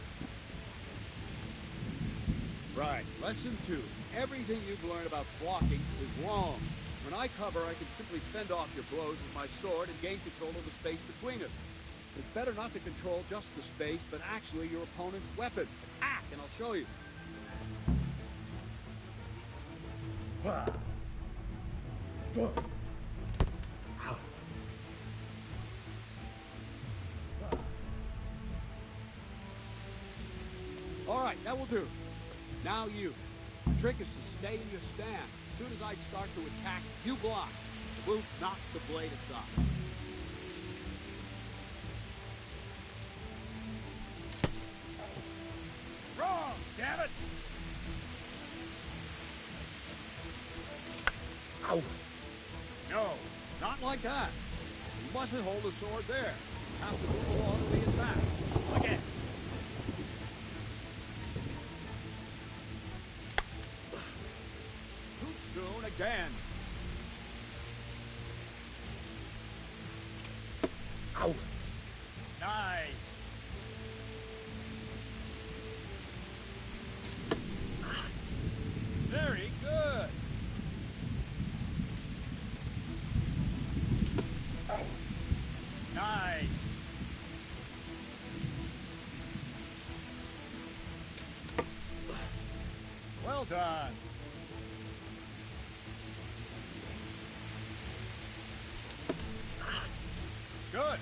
Right. Lesson 2. Everything you've learned about blocking is wrong. When I cover, I can simply fend off your blows with my sword and gain control of the space between us. It's better not to control just the space, but actually your opponent's weapon. Attack, and I'll show you. All right, that will do. Now you. The trick is to stay in your stand. As soon as I start to attack, you block. The boot knocks the blade aside. Wrong, damn it! Ow. No, not like that. You mustn't hold the sword there. You have to move along to the attack. Again. Too soon again. Ow. Nice. Well done. Good.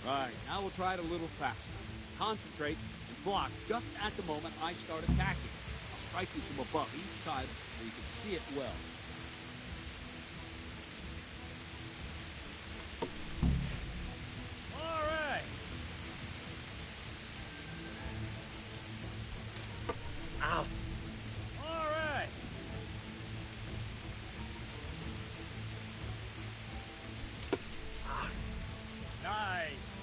Right, now we'll try it a little faster. Concentrate and block just at the moment I start attacking. I'll strike you from above each time so you can see it well. All right. Ow. All right. Nice.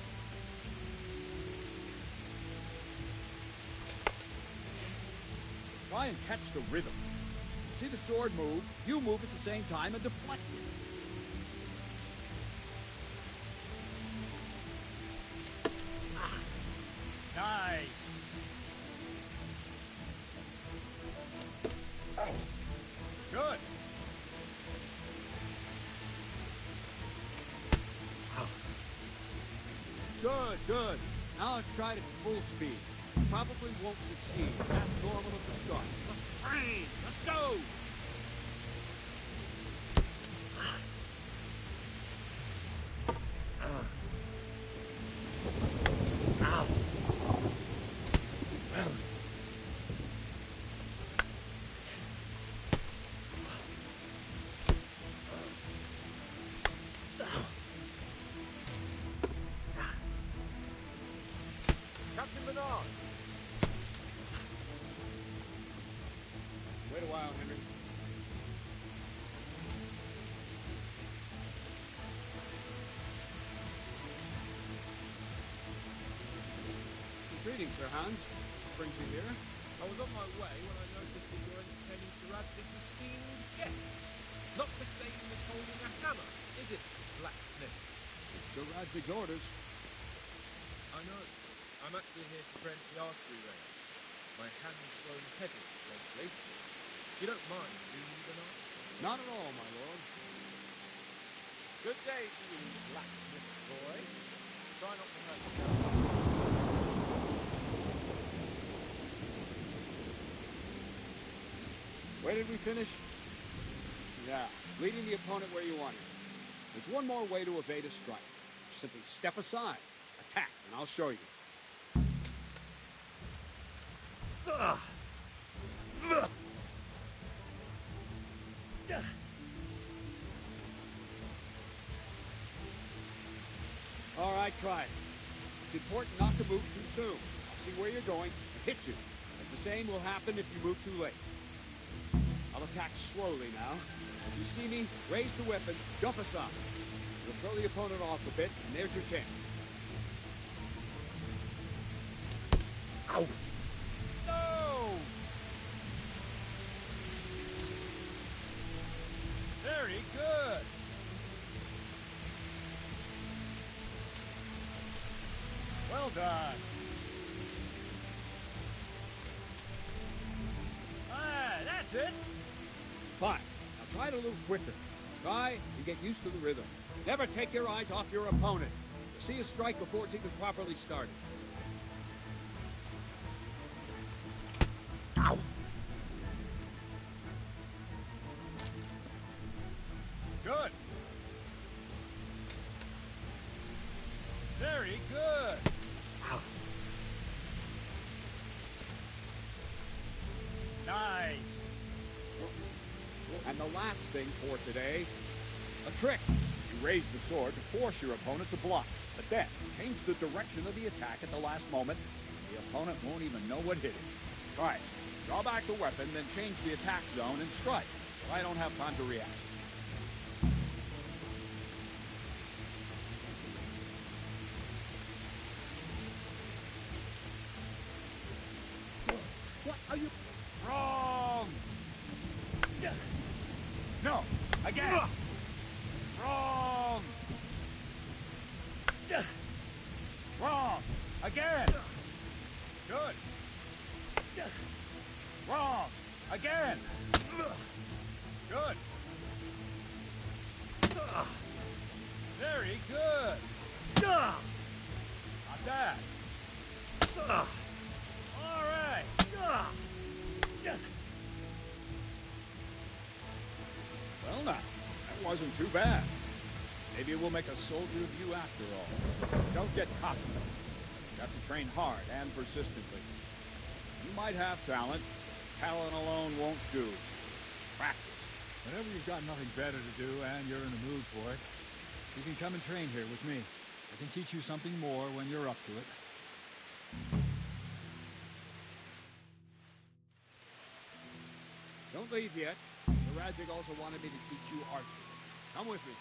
Try and catch the rhythm. See the sword move, you move at the same time and deflect it. Nice. Good. Good, good. Now let's try it at full speed. Probably won't succeed. That's normal at the start. Let's train. Let's go. Ow. Captain Bernard. Wait a while, Henry. Greetings, Sir Hans. Bring you here. I was on my way when I noticed that you're entertaining Sir Radzig's esteemed guest. Not the same as holding a hammer, is it, blacksmith? It's Sir Radzig's orders. I know. I'm actually here to prevent the archery range. My hand's grown heavy lately. You don't mind, do you, Bernard? Not at all, my lord. Good day to you, blacksmith boy. Try not to hurt yourself. Where did we finish? Yeah, leading the opponent where you want it. There's one more way to evade a strike. Simply step aside, attack, and I'll show you. All right, try it. It's important not to move too soon. I'll see where you're going and hit you. And the same will happen if you move too late. I'll attack slowly now. As you see me, raise the weapon, jump aside. You'll throw the opponent off a bit, and there's your chance. Ow! No! Very good! Well done! Ah, that's it! Fine. Now try it a little quicker. Try and get used to the rhythm. Never take your eyes off your opponent. See a strike before it's even properly started. Ow! Good. Very good. Ow. Nice. And the last thing for today, a trick. You raise the sword to force your opponent to block, but then change the direction of the attack at the last moment. The opponent won't even know what hit it. Try it. Draw back the weapon, then change the attack zone and strike, so I don't have time to react. What are you... Wrong! No! Again! Wrong! Wrong! Again! Good! Wrong! Again! Good! Very good! Not bad! All right! now. That wasn't too bad. Maybe we'll make a soldier of you after all. Don't get cocky. You have to train hard and persistently. You might have talent. Talent alone won't do. Practice. Whenever you've got nothing better to do and you're in the mood for it, you can come and train here with me. I can teach you something more when you're up to it. Don't leave yet. The Radzig also wanted me to teach you archery. Come with me.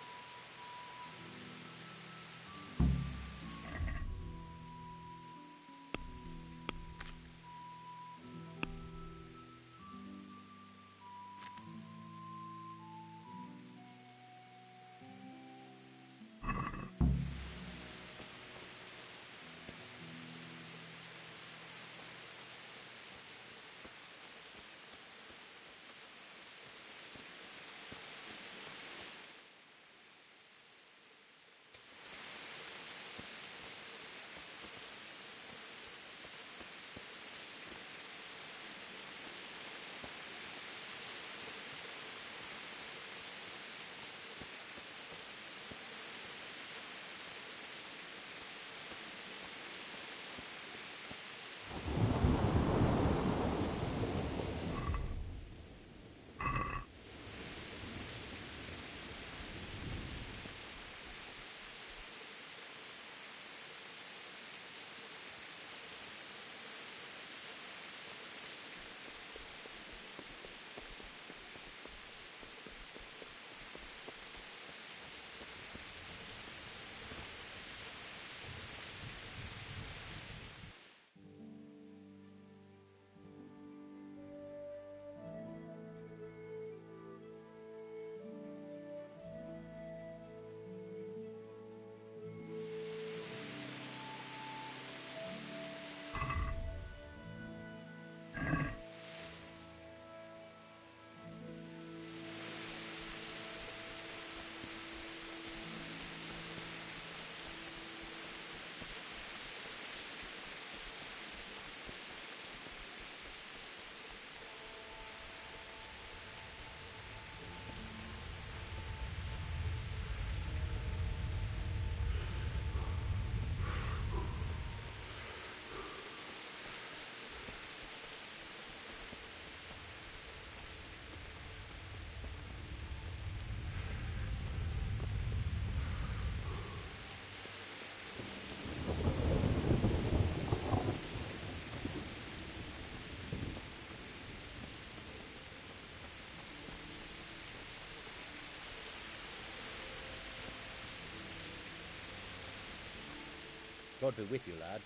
God be with you, lad.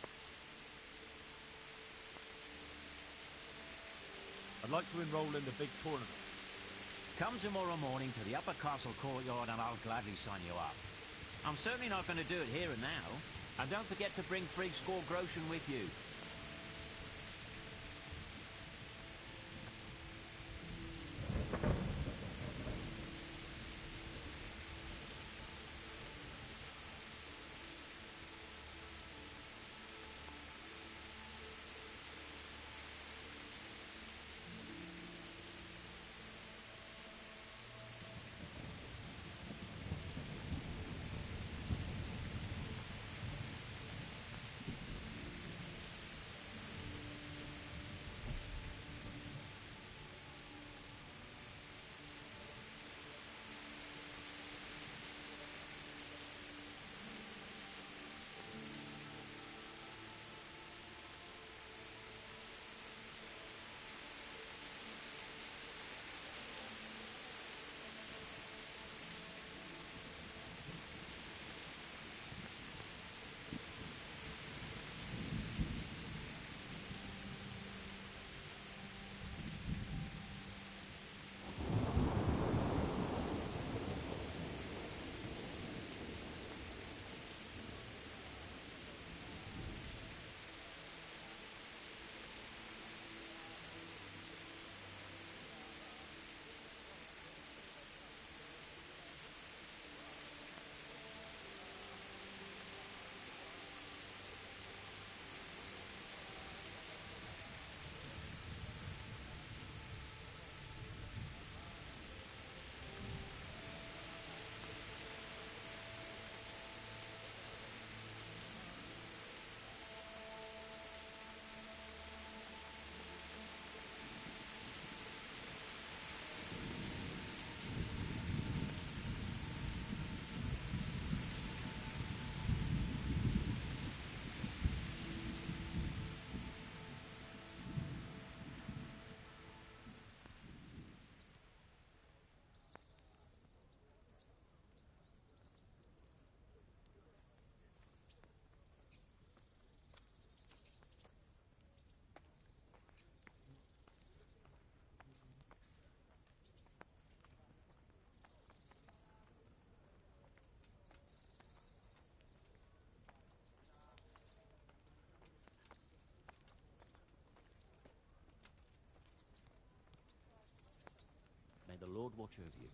I'd like to enroll in the big tournament. Come tomorrow morning to the upper castle courtyard and I'll gladly sign you up. I'm certainly not going to do it here and now. And don't forget to bring 30 groschen with you. May the Lord watch over you.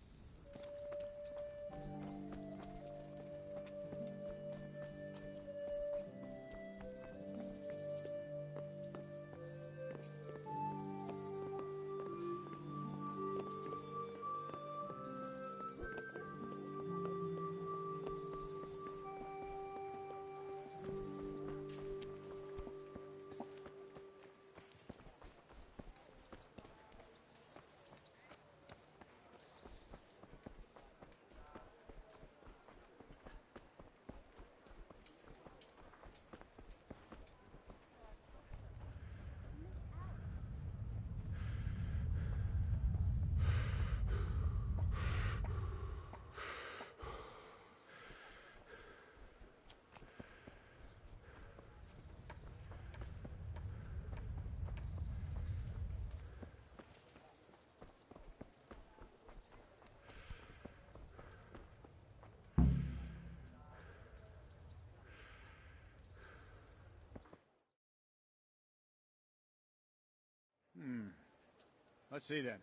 Let's see then.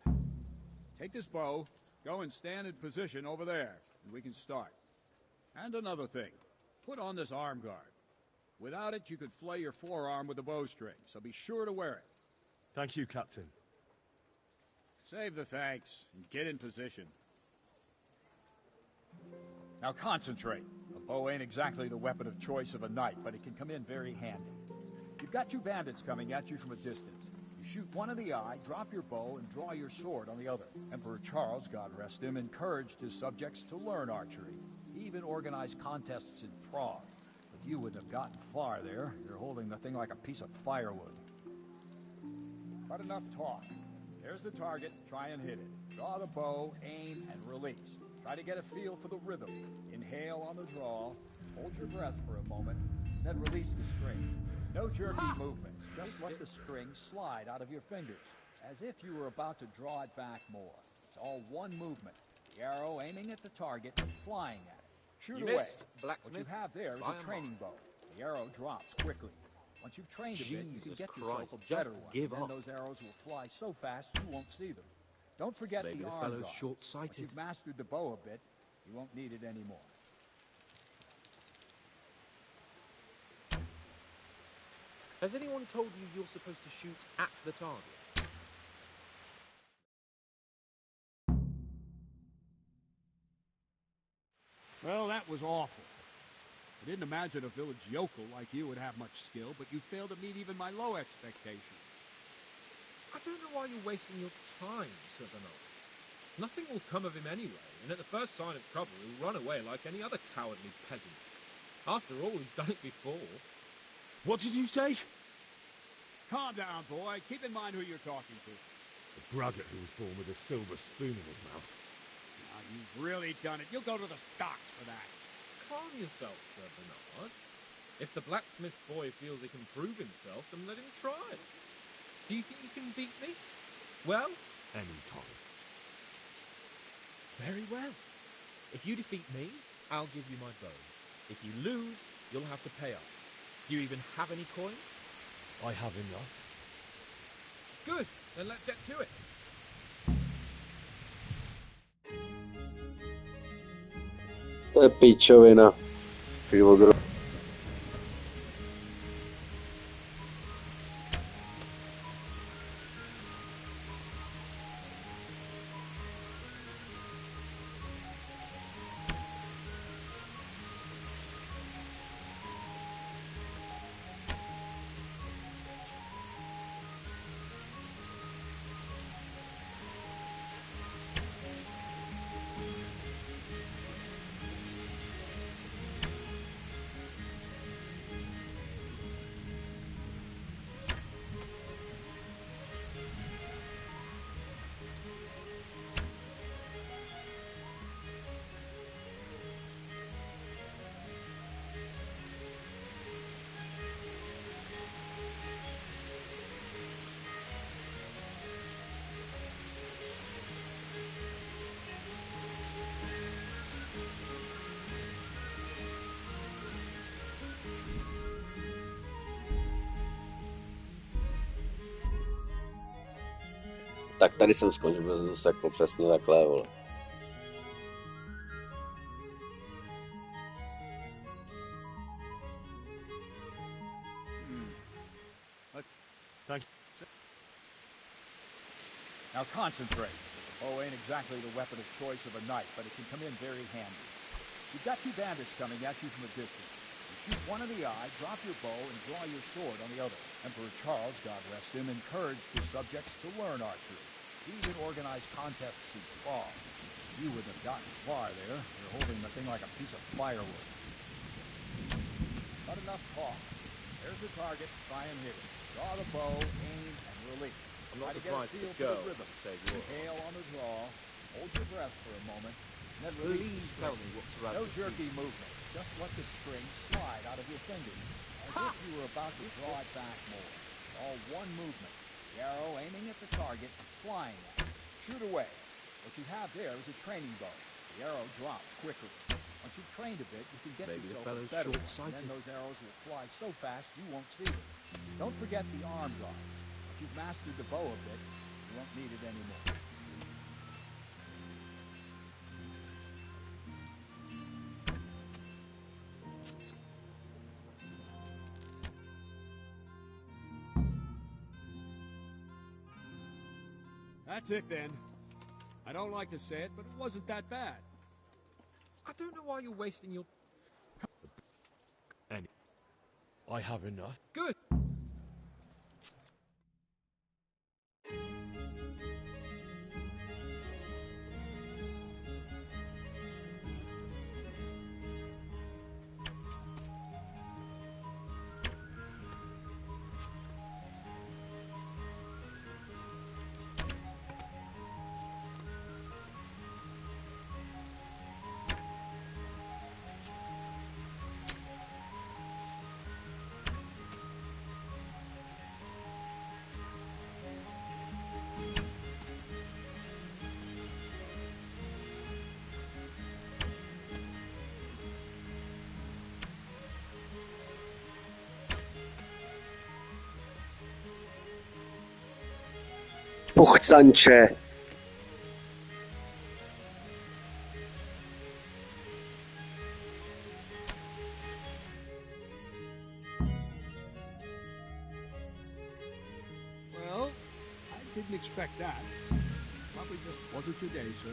Take this bow, go and stand in position over there, and we can start. And another thing, put on this arm guard. Without it, you could flay your forearm with a bowstring, so be sure to wear it. Thank you, Captain. Save the thanks, and get in position. Now concentrate. A bow ain't exactly the weapon of choice of a knight, but it can come in very handy. You've got two bandits coming at you from a distance. You shoot one in the eye, drop your bow, and draw your sword on the other. Emperor Charles, God rest him, encouraged his subjects to learn archery. He even organized contests in Prague. But you wouldn't have gotten far there. You're holding the thing like a piece of firewood. But enough talk. There's the target. Try and hit it. Draw the bow, aim, and release. Try to get a feel for the rhythm. Inhale on the draw. Hold your breath for a moment. Then release the string. No jerky movements. Just let the string slide out of your fingers, as if you were about to draw it back more. It's all one movement. The arrow aiming at the target and flying at it. Shoot away. What you have there is a training bow. The arrow drops quickly. Once you've trained a bit, you can get yourself a better one. Then those arrows will fly so fast you won't see them. Don't forget the arm guard. Once you've mastered the bow a bit, you won't need it anymore. Has anyone told you you're supposed to shoot at the target? Well, that was awful. I didn't imagine a village yokel like you would have much skill, but you failed to meet even my low expectations. I don't know why you're wasting your time, Sir Bernard. Nothing will come of him anyway, and at the first sign of trouble he'll run away like any other cowardly peasant. After all, he's done it before. What did you say? Calm down, boy. Keep in mind who you're talking to. The braggart who was born with a silver spoon in his mouth. Now, you've really done it. You'll go to the stocks for that. Calm yourself, Sir Bernard. If the blacksmith boy feels he can prove himself, then let him try. Do you think you can beat me? Well? Any time. Very well. If you defeat me, I'll give you my bow. If you lose, you'll have to pay up. Do you even have any coin? I have enough. Good, then let's get to it. To je pičovina. Tak tady jsem skončil, protože to sekl přesně takhle, vole. Thank you. Now concentrate. Oh, ain't exactly the weapon of choice of a knight, but it can come in very handy. You've got two bandits coming at you from a distance. You shoot one in the eye, drop your bow, and draw your sword on the other. Emperor Charles, God rest him, encouraged his subjects to learn archery. He even organized contests in Prague. You wouldn't have gotten far there. You're holding the thing like a piece of firewood. Not enough talk. There's the target. Try and hit it. Draw the bow, aim, and release. I'm not Try to surprised get a the feel girl for the rhythm. said you were. Inhale on the draw. Hold your breath for a moment. And then release Please the tell string. me what's around No the jerky movements. Just let the string slide out of your fingers, as if you were about to draw it back more. All one movement. The arrow aiming at the target, flying at it. Shoot away. What you have there is a training bow. The arrow drops quickly. Once you've trained a bit, you can get Maybe the yourself fellow's a better one. short-sighted. And then those arrows will fly so fast you won't see them. Don't forget the arm guard. Once you've mastered the bow a bit, you won't need it anymore. That's it then. I don't like to say it, but it wasn't that bad. I don't know why you're wasting your... And I have enough. Good. Pochcanče. Well, I didn't expect that. Probably just wasn't your day, sir.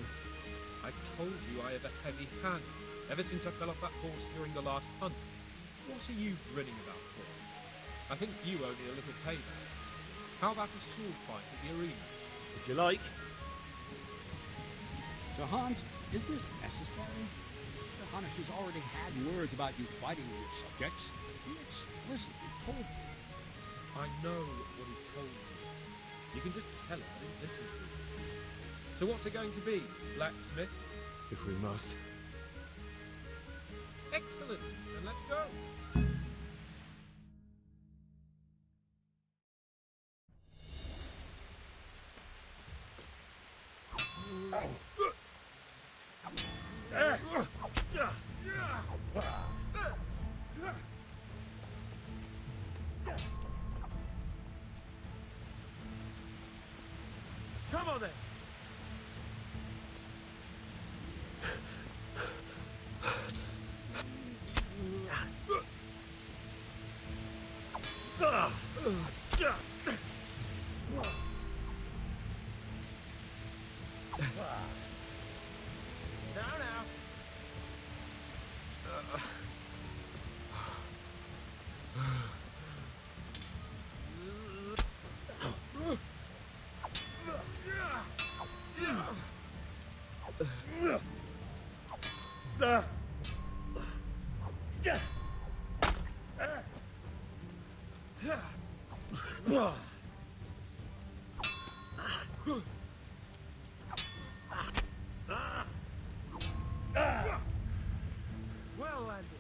I told you I have a heavy hand, ever since I fell off that horse during the last hunt. What are you grinning about for? I think you owe me a little payback. How about a sword fight at the arena? If you like. So, Hans, is this necessary? The Hunnish has already had words about you fighting your subjects. He explicitly told me. I know what he told you. You can just tell him I didn't listen to him. So what's it going to be, blacksmith? If we must. Excellent. Then let's go. Come on then. Well, Andy.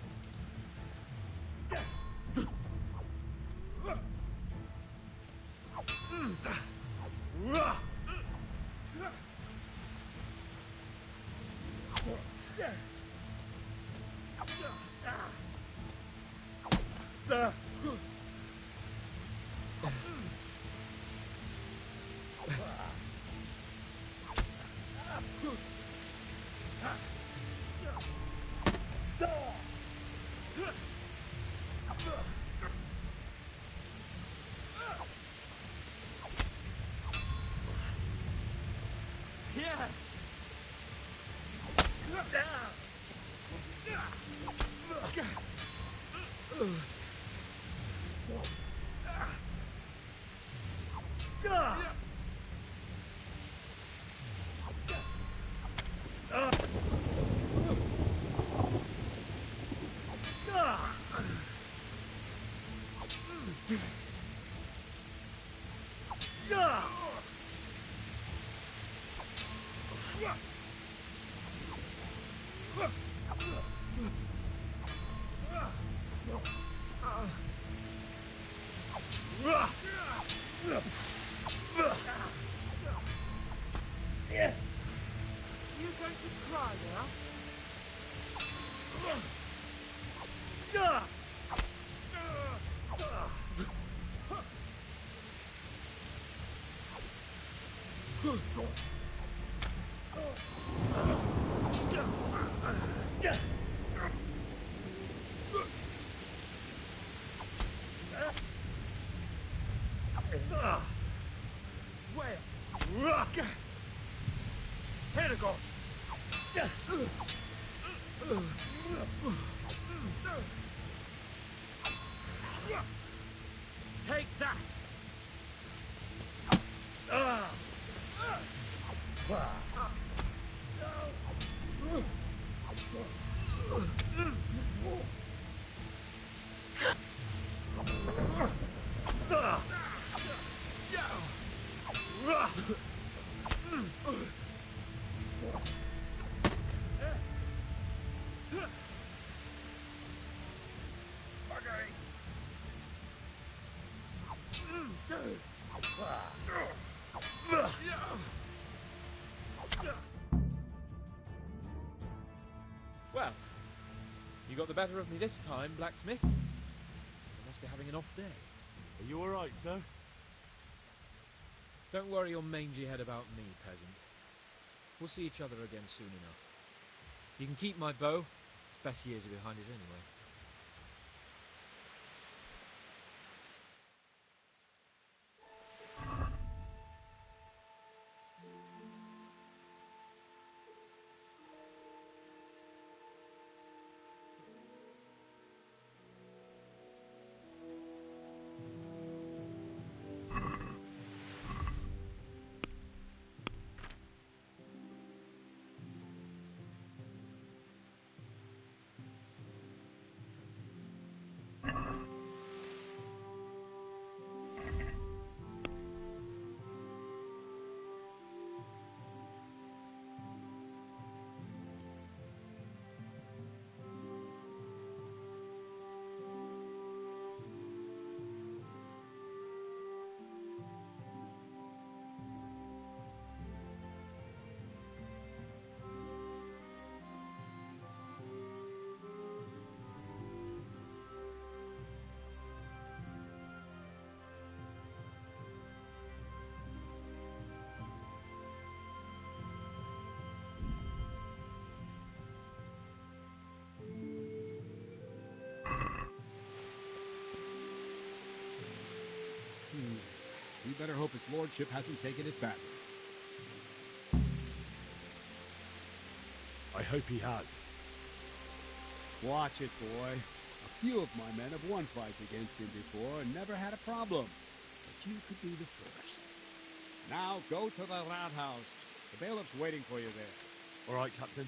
You going to cry now? Where? Pentagon! Take that! Well, you got the better of me this time, blacksmith. You must be having an off day. Are you alright, sir? Don't worry your mangy head about me, peasant. We'll see each other again soon enough. You can keep my bow. Best years are behind it anyway. We better hope his lordship hasn't taken it badly. I hope he has. Watch it, boy. A few of my men have won fights against him before and never had a problem. But you could be the first. Now go to the rat house. The bailiff's waiting for you there. Alright, Captain.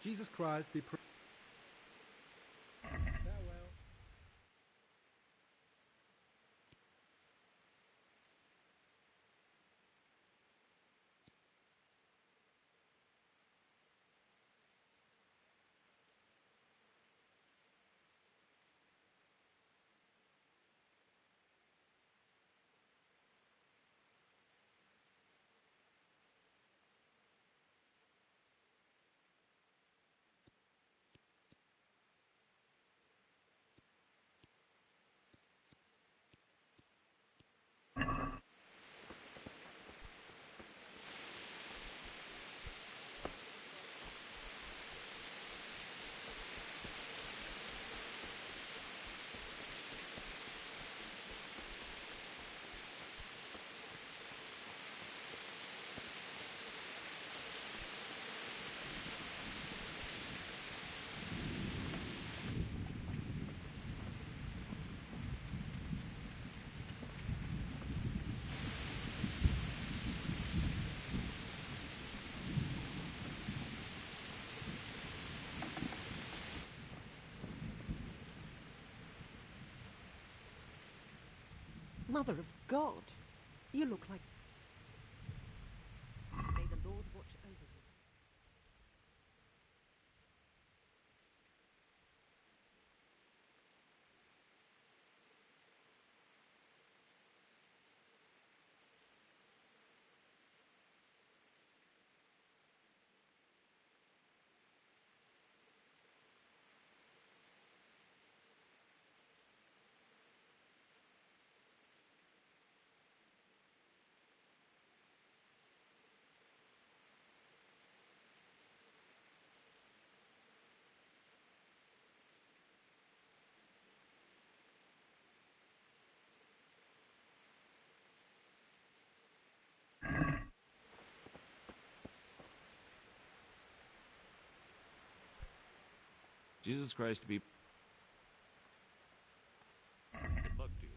Jesus Christ be praised. Farewell. Mother of God, you look like... May the Lord watch over you. Jesus Christ be... Good luck to you.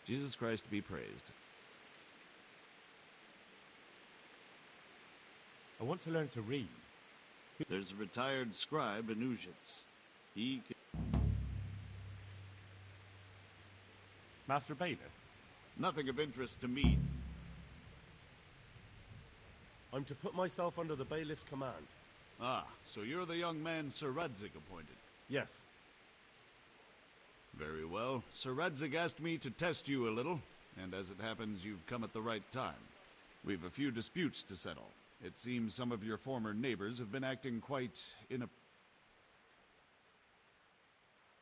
Jesus Christ be praised. I want to learn to read. There's a retired scribe in Uzhitz. He can... Master Bailiff? Nothing of interest to me. I'm to put myself under the bailiff's command. Ah, so you're the young man Sir Radzig appointed? Yes. Very well. Sir Radzig asked me to test you a little, and as it happens, you've come at the right time. We've a few disputes to settle. It seems some of your former neighbors have been acting quite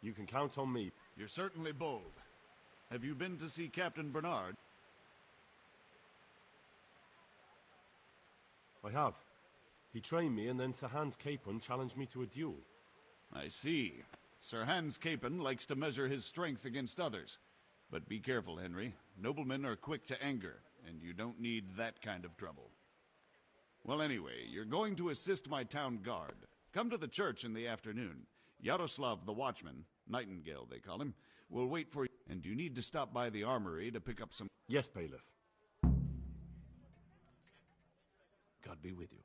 You can count on me. You're certainly bold. Have you been to see Captain Bernard? I have. He trained me, and then Sir Hans Capon challenged me to a duel. I see. Sir Hans Capon likes to measure his strength against others. But be careful, Henry. Noblemen are quick to anger, and you don't need that kind of trouble. Well, anyway, you're going to assist my town guard. Come to the church in the afternoon. Yaroslav the watchman, Nightingale they call him, will wait for you. And you need to stop by the armory to pick up some... Yes, Bailiff. God be with you.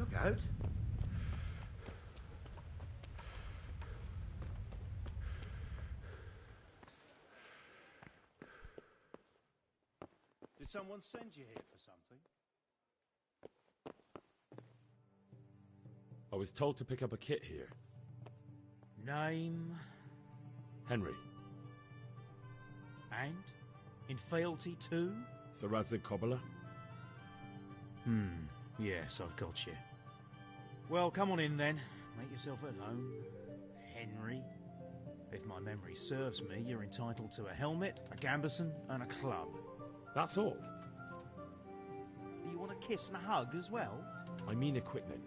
Look out. Did someone send you here for something? I was told to pick up a kit here. Name Henry. and in fealty too? Sir Radzig Kobyla? Yes, I've got you. Well, come on in then. Make yourself at home, Henry. If my memory serves me, you're entitled to a helmet, a gambeson, and a club. That's all. You want a kiss and a hug as well? I mean equipment.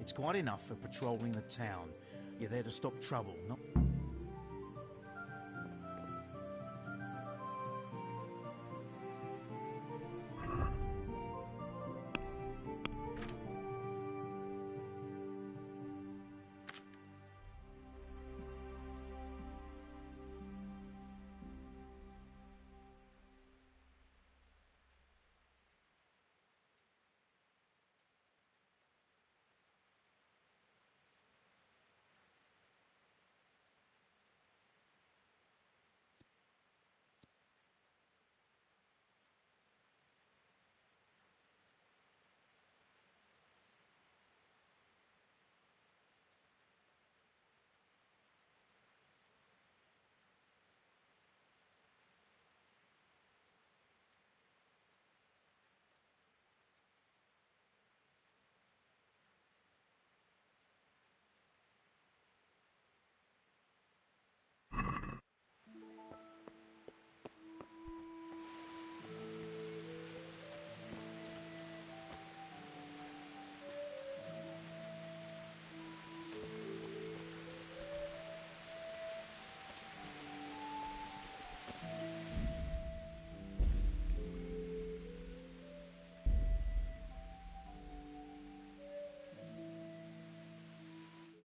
It's quite enough for patrolling the town. You're there to stop trouble, not